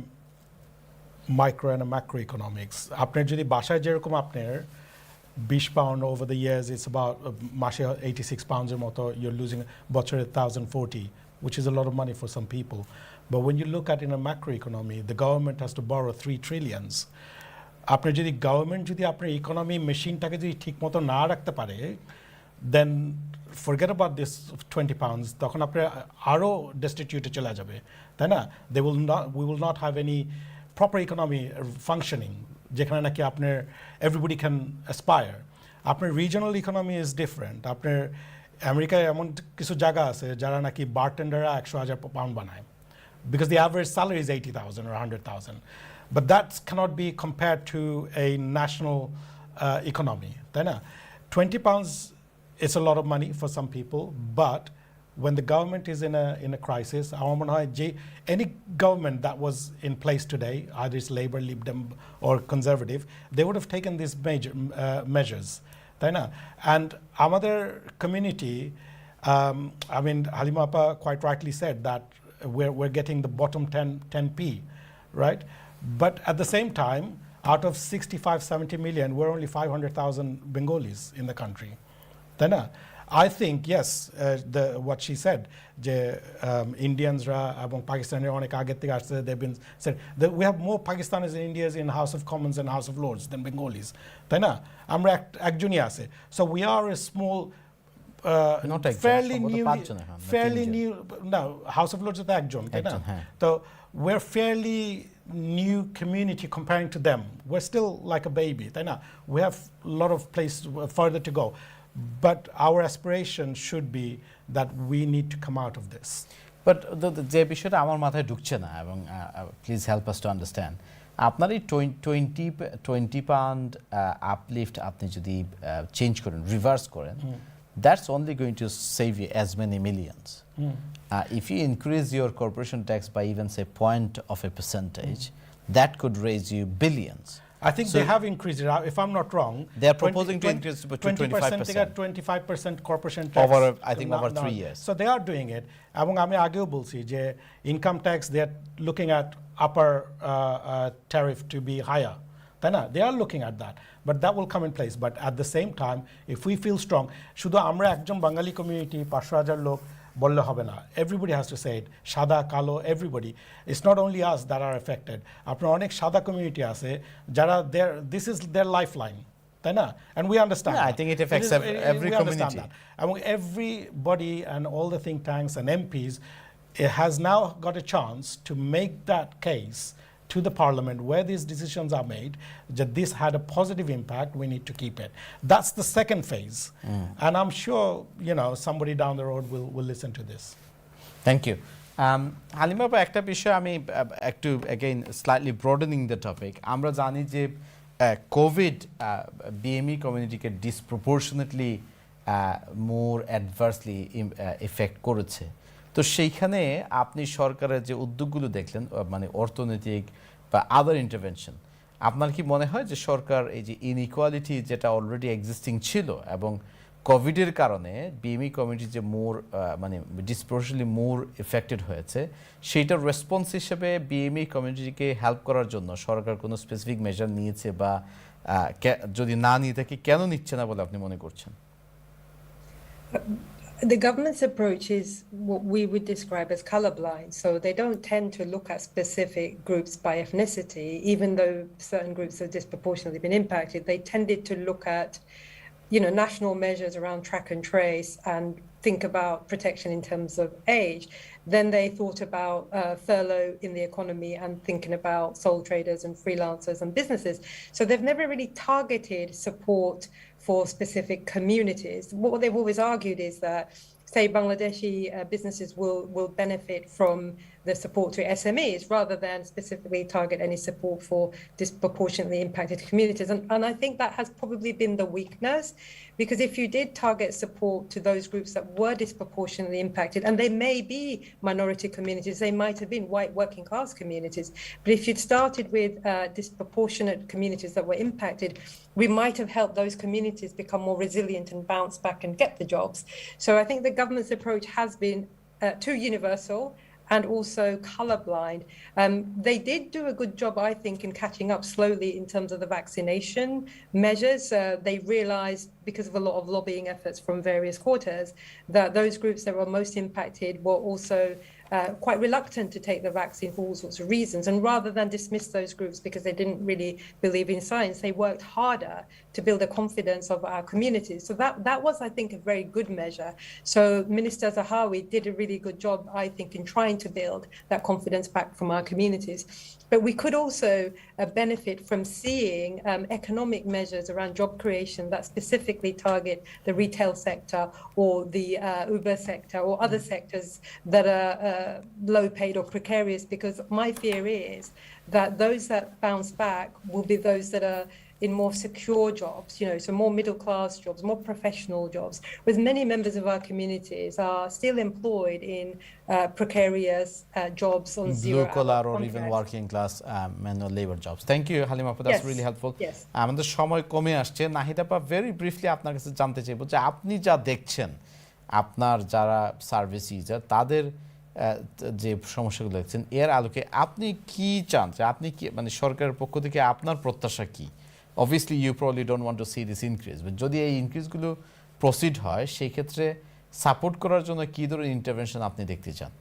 micro and a macroeconomics. আপনার যদি বাসায় যেরকম আপনার 20 pound over the years, it's about মাসে 86 pounds এর মতো, you're losing বছরে 1040, which is a lot of money for some people. But when you look at in a macroeconomy, the government has to borrow 3 trillions. আপনার যদি government যদি আপনার economy মেশিনটাকে যদি ঠিক মতো না রাখতে পারে, then forget about this 20 pounds, তখন আপনার আরও destitute চলে যাবে, তাই না? We will not have any proper economy functioning, যেখানে নাকি আপনার everybody can aspire. আপনার regional economy is different. আপনার আমেরিকায় এমন কিছু জায়গা আছে যারা নাকি বারটেন্ডাররা 100,000 পাউন্ড বানায়, because the average salary is 80,000 or 100,000. But that cannot be compared to a national economy, তাই না? 20 pounds is a lot of money for some people, but when the government is in a crisis, আমার মনে হয় যে any government that was in place today, either it's Labour, Lib Dem or Conservative, they would have taken these major measures, তাই না? And আমাদের community, I mean, Halima Appa quite rightly said that we're getting the bottom 10p, right? But at the same time, out of 65-70 million, we're only 500,000 Bengalis in the country. Then, I think, yes, what she said, যে Indians-রা এবং Pakistanis অনেক আগে থেকে আসছে, they've been said that we have more Pakistanis and Indians in House of Commons and House of Lords than Bengalis, তাই না? আমরা একজনই আছে. So we are a small Not একজন, fairly সম্ভবত new, পাঁচজন এখন, না fairly তিনজন। new. No, House of Lords এ তো একজন, তাই না? একজন, হ্যাঁ। So we're fairly new community comparing to them. We're still like a baby, তাই না? We have a lot of place further to go, but our aspiration should be that we need to come out of this. But যে বিষয়টা আমার মাথায় ঢুকছে না, এবং please help us to understand, আপনার এই 20 পাউন্ড আপলিফট আপনি যদি চেঞ্জ করেন, রিভার্স করেন, that's only going to save you as many millions. If you increase your corporation tax by even say 0.1%, that could raise you billions. I think So- they have increased it. If I'm not wrong, They are proposing to increase it to 20% 25%. 25% corporation tax Over, I think, over 3 years. So they are doing it. এবং আমি আগেও বলছি যে income tax they are looking at upper tariff to be higher. তাই না? They are looking at that. But that will come in place. But at the same time, if we feel strong, শুধু আমরা একজন বাঙালি community 500,000 লোক বললে হবে না। Everybody has to say it. সাদা কালো everybody. It's not only us that are affected. আপনার অনেক সাদা কমিউনিটি আছে যারা this is their lifeline. তাই না? And we understand. Yeah, I that. think it affects every we understand community. that. Among everybody and all the think tanks and MPs, it has now got a chance to make that case to the parliament where these decisions are made, that this had a positive impact, we need to keep it. That's the second phase. And I'm sure, somebody down the road will listen to this. Thank you. Halima আপা, একটা বিষয় আমি একটু again slightly broadening the topic. আমরা জানি যে Covid BME কমিউনিটিকে disproportionately more adversely affect করেছে। তো সেইখানে আপনি সরকারের যে উদ্যোগগুলো দেখলেন, মানে অর্থনৈতিক বা আদার ইন্টারভেনশন, আপনার কি মনে হয় যে সরকার এই যে ইনইকুয়ালিটি যেটা অলরেডি এক্সিস্টিং ছিল এবং কোভিডের কারণে বিএমই কমিউনিটি যে মানে ডিসপ্রপোর্শনালি মোর এফেক্টেড হয়েছে, সেইটার রেসপন্স হিসেবে বিএমই কমিউনিটিকে হেল্প করার জন্য সরকার কোনো স্পেসিফিক মেজার নিয়েছে, বা যদি না নিয়ে থাকে কেন নিচ্ছে না বলে আপনি মনে করছেন? The government's approach is what we would describe as colorblind. So they don't tend to look at specific groups by ethnicity, even though certain groups have disproportionately been impacted. They tended to look at, national measures around track and trace and think about protection in terms of age. Then they thought about furlough in the economy and thinking about sole traders and freelancers and businesses. So they've never really targeted support for specific communities. What they've always argued is that, say, Bangladeshi businesses will benefit from the support to SMEs rather than specifically target any support for disproportionately impacted communities. And I think that has probably been the weakness, because if you did target support to those groups that were disproportionately impacted, and they may be minority communities, they might have been white working class communities, but if you'd started with disproportionate communities that were impacted, we might have helped those communities become more resilient and bounce back and get the jobs. So I think the government's approach has been too universal and also colorblind. They did do a good job, I think, in catching up slowly in terms of the vaccination measures. They realized, because of a lot of lobbying efforts from various quarters, that those groups that were most impacted were also quite reluctant to take the vaccine for all sorts of reasons. And rather than dismiss those groups because they didn't really believe in science, they worked harder to build the confidence of our communities. So that was, I think, a very good measure. So Minister Zahawi did a really good job, I think, in trying to build that confidence back from our communities. But we could also benefit from seeing economic measures around job creation that specifically target the retail sector or the Uber sector or other sectors that are low paid or precarious, because my fear is that those that bounce back will be those that are in more secure jobs, so more middle class jobs, more professional jobs, with many members of our communities are still employed in precarious jobs on blue collar or even contracts. working class manual labor jobs. Thank you, Halima, that's Yes. really helpful. Yes. আমাদের সময় কমে আসছে। নাহিদা আপা, very briefly আপনার কাছে জানতে চাইবো যে আপনি যা দেখছেন, আপনার যারা সার্ভিস ইউজার তাদের যে সমস্যাগুলো দেখছেন, এর আলোকে আপনি কি চান, যে আপনি কি, মানে সরকারের পক্ষ থেকে আপনার প্রত্যাশা কি? Obviously you probably don't want to see this increase, but যদি এই ইনক্রিজগুলো প্রসিড হয়, সেই ক্ষেত্রে সাপোর্ট করার জন্য কি ধরনের ইন্টারভেনশন আপনি দেখতে চান?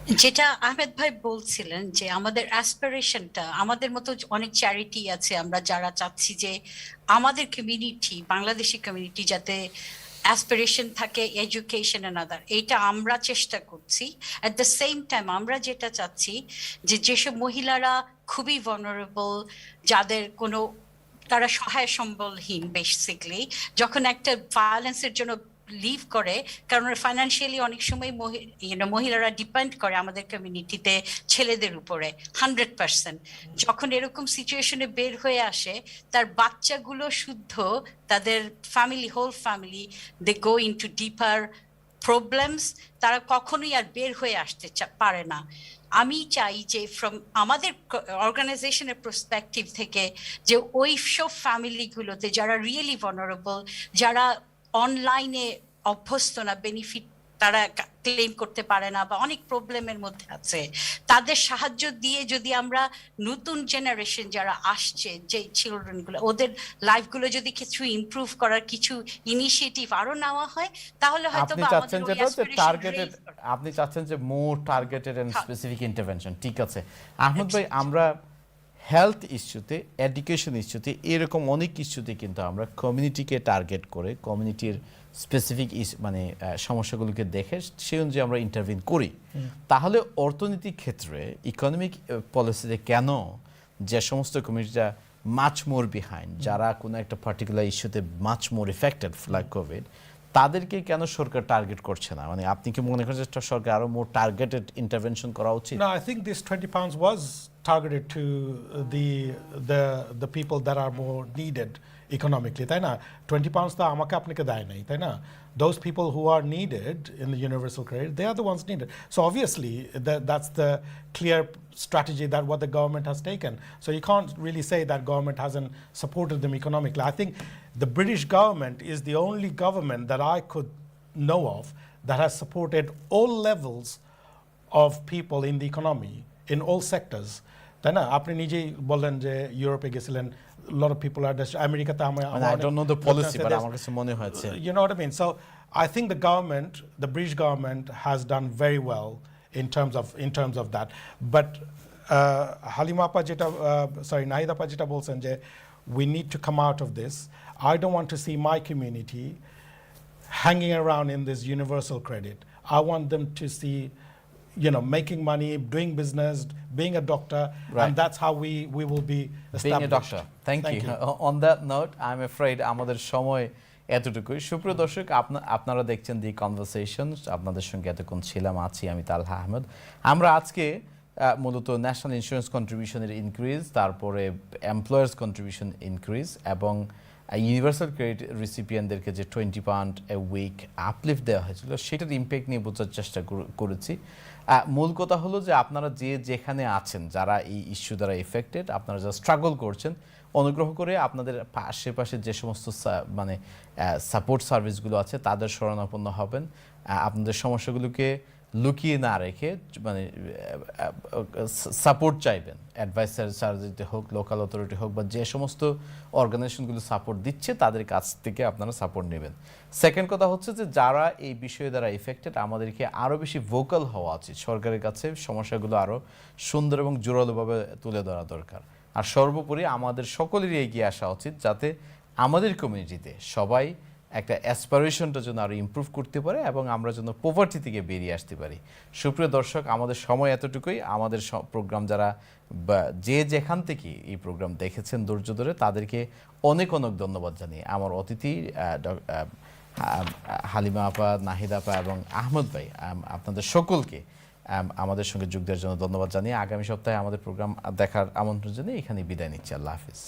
যেটা আহমেদ ভাই বলছিলেন যে আমাদের অ্যাসপিরেশনটা, আমাদের মতো অনেক চ্যারিটি আছে আমরা যারা চাচ্ছি যে আমাদের কমিউনিটি, বাংলাদেশি কমিউনিটি যাতে অ্যাসপিরেশন থাকে এডুকেশন এন্ড আদার, এইটা আমরা চেষ্টা করছি। অ্যাট দ্য সেম টাইম আমরা যেটা চাচ্ছি যে যেসব মহিলারা খুবই vulnerable, যাদের কোনো, তারা সহায় সম্বলহীন বেসিক্যালি, যখন একটা ভায়োলেন্সের জন্য লিভ করে, কারণ ফাইন্যান্সিয়ালি অনেক সময় মহিলারা ডিপেন্ড করে আমাদের কমিউনিটিতে ছেলেদের উপরে 100%। যখন এরকম সিচুয়েশনে বের হয়ে আসে, তার বাচ্চাগুলো শুদ্ধ, তাদের ফ্যামিলি, হোল ফ্যামিলি, দে গো ইনটু ডিপার প্রবলেমস, তারা কখনোই আর বের হয়ে আসতে পারে না। আমি চাই যে ফ্রম আমাদের অর্গানাইজেশনের পার্সপেক্টিভ থেকে যে ওই সব ফ্যামিলিগুলোতে যারা রিয়েলি vulnerable, যারা অনলাইনে অভ্যস্ত না, বেনিফিট তারা ক্লেম করতে পারে না বা অনেক প্রবলেমের মধ্যে আছে, তাদের সাহায্য দিয়ে যদি আমরা নতুন জেনারেশন যারা আসছে, যে চিলড্রেনগুলো, ওদের লাইফগুলো যদি কিছু ইমপ্রুভ করার কিছু ইনিশিয়েটিভ আরো নেওয়া হয়, তাহলে হয়তো আপনি বা চাচ্ছেন আমাদের ওই যেটা যে aspiration টার্গেটেড, raise করা। আপনি চাচ্ছেন যে মোর টার্গেটেড এন্ড হ্যাঁ। Specific intervention. ঠিক আছে আহমদ ভাই, আমরা হেলথ ইস্যুতে, এডুকেশন ইস্যুতে, এরকম অনেক ইস্যুতে কিন্তু আমরা কমিউনিটিকে টার্গেট করে কমিউনিটির স্পেসিফিক মানে সমস্যাগুলোকে দেখে সেই অনুযায়ী আমরা ইন্টারভিন করি। তাহলে অর্থনৈতিক ক্ষেত্রে, ইকোনমিক পলিসিতে কেন যে সমস্ত কমিউনিটিরা মাচ মোর বিহাইন্ড, যারা কোনো একটা পার্টিকুলার ইস্যুতে much more affected like Covid, তাদেরকে কেন সরকার টার্গেট করছে না? মানে আপনি কি মনে করেন যে সরকার আরো মোর টার্গেটেড ইন্টারভেনশন করা উচিত? No, I think this £20 was targeted to the people that are more needed economically, তাই না? £20 তো আমাকে আপনাকে দেয় নাই, তাই না? Those people who are needed in the universal credit, they are the ones needed. So obviously that's the clear strategy that what the government has taken. So you can't really say that government hasn't supported them economically. I think the British government is the only government that I could know of that has supported all levels of people in the economy, in all sectors. তাই না? আপনি নিজেই বললেন যে ইউরোপে গেছিলেন, a lot of people are আমেরিকাতে I don't know the policy, but আমার কাছে মনে হয়েছে। You know what I mean? So I think the British government has done very well in terms of that. But Halima আপা যেটা Nahid আপা যেটা বলছেন যে we need to come out of this. I don't want to see my community hanging around in this universal credit. I want them to see, making money, doing business, being a doctor, Right. and that's how we will be established. Being a doctor. Thank you. On that note, I'm afraid আমাদের সময় এতটুকুই। সুপ্রিয় দর্শক, আপনারা দেখছেন দি conversation, আপনাদের সঙ্গে এতক্ষণ আছি আমি তালহা আহমেদ। আমরা আজকে মূলত ন্যাশনাল ইন্স্যুরেন্স কন্ট্রিবিউশনের ইনক্রিজ, তারপরে এমপ্লয়ার্স কন্ট্রিবিউশন ইনক্রিজ এবং ইউনিভার্সাল ক্রেডিট রিসিপিয়েন্টদেরকে যে £20 এ উইক আপলিফট দেওয়া হয়েছিল, সেটার ইম্প্যাক্ট নিয়ে বোঝার চেষ্টা করেছি। মূল কথা হলো যে আপনারা যেখানে আছেন, যারা এই ইস্যু দ্বারা এফেক্টেড, আপনারা যারা স্ট্রাগল করছেন, অনুগ্রহ করে আপনাদের আশেপাশে যে সমস্ত মানে সাপোর্ট সার্ভিসগুলো আছে তাদের শরণাপন্ন হবেন। আপনাদের সমস্যাগুলোকে লুকিয়ে না রেখে মানে সাপোর্ট চাইবেন, অ্যাডভাইসার সার্ভিসে হোক, লোকাল অথরিটি হোক, বা যে সমস্ত অর্গানাইজেশনগুলো সাপোর্ট দিচ্ছে তাদের কাছ থেকে আপনারা সাপোর্ট নেবেন। সেকেন্ড কথা হচ্ছে যে যারা এই বিষয় দ্বারা এফেক্টেড, আমাদেরকে আরও বেশি ভোকাল হওয়া উচিত, সরকারের কাছে সমস্যাগুলো আরও সুন্দর এবং জোরালোভাবে তুলে ধরা দরকার। আর সর্বোপরি আমাদের সকলেরই এগিয়ে আসা উচিত, যাতে আমাদের কমিউনিটিতে সবাই একটা অ্যাসপিরেশনটা যেন আরও ইমপ্রুভ করতে পারে এবং আমরা যেন পোভার্টি থেকে বেরিয়ে আসতে পারি। সুপ্রিয় দর্শক, আমাদের সময় এতটুকুই। আমাদের প্রোগ্রাম যারা যেখান থেকে এই প্রোগ্রাম দেখেছেন ধৈর্য ধরে, তাদেরকে অনেক অনেক ধন্যবাদ জানিয়ে আমার অতিথি হালিমা আপা, নাহিদ আপা এবং আহমদ ভাই, আপনাদের সকলকে আমাদের সঙ্গে যোগ দেওয়ার জন্য ধন্যবাদ জানিয়ে আগামী সপ্তাহে আমাদের প্রোগ্রাম দেখার আমন্ত্রণ জানিয়ে এখানে বিদায় নিচ্ছি। আল্লাহ হাফিজ।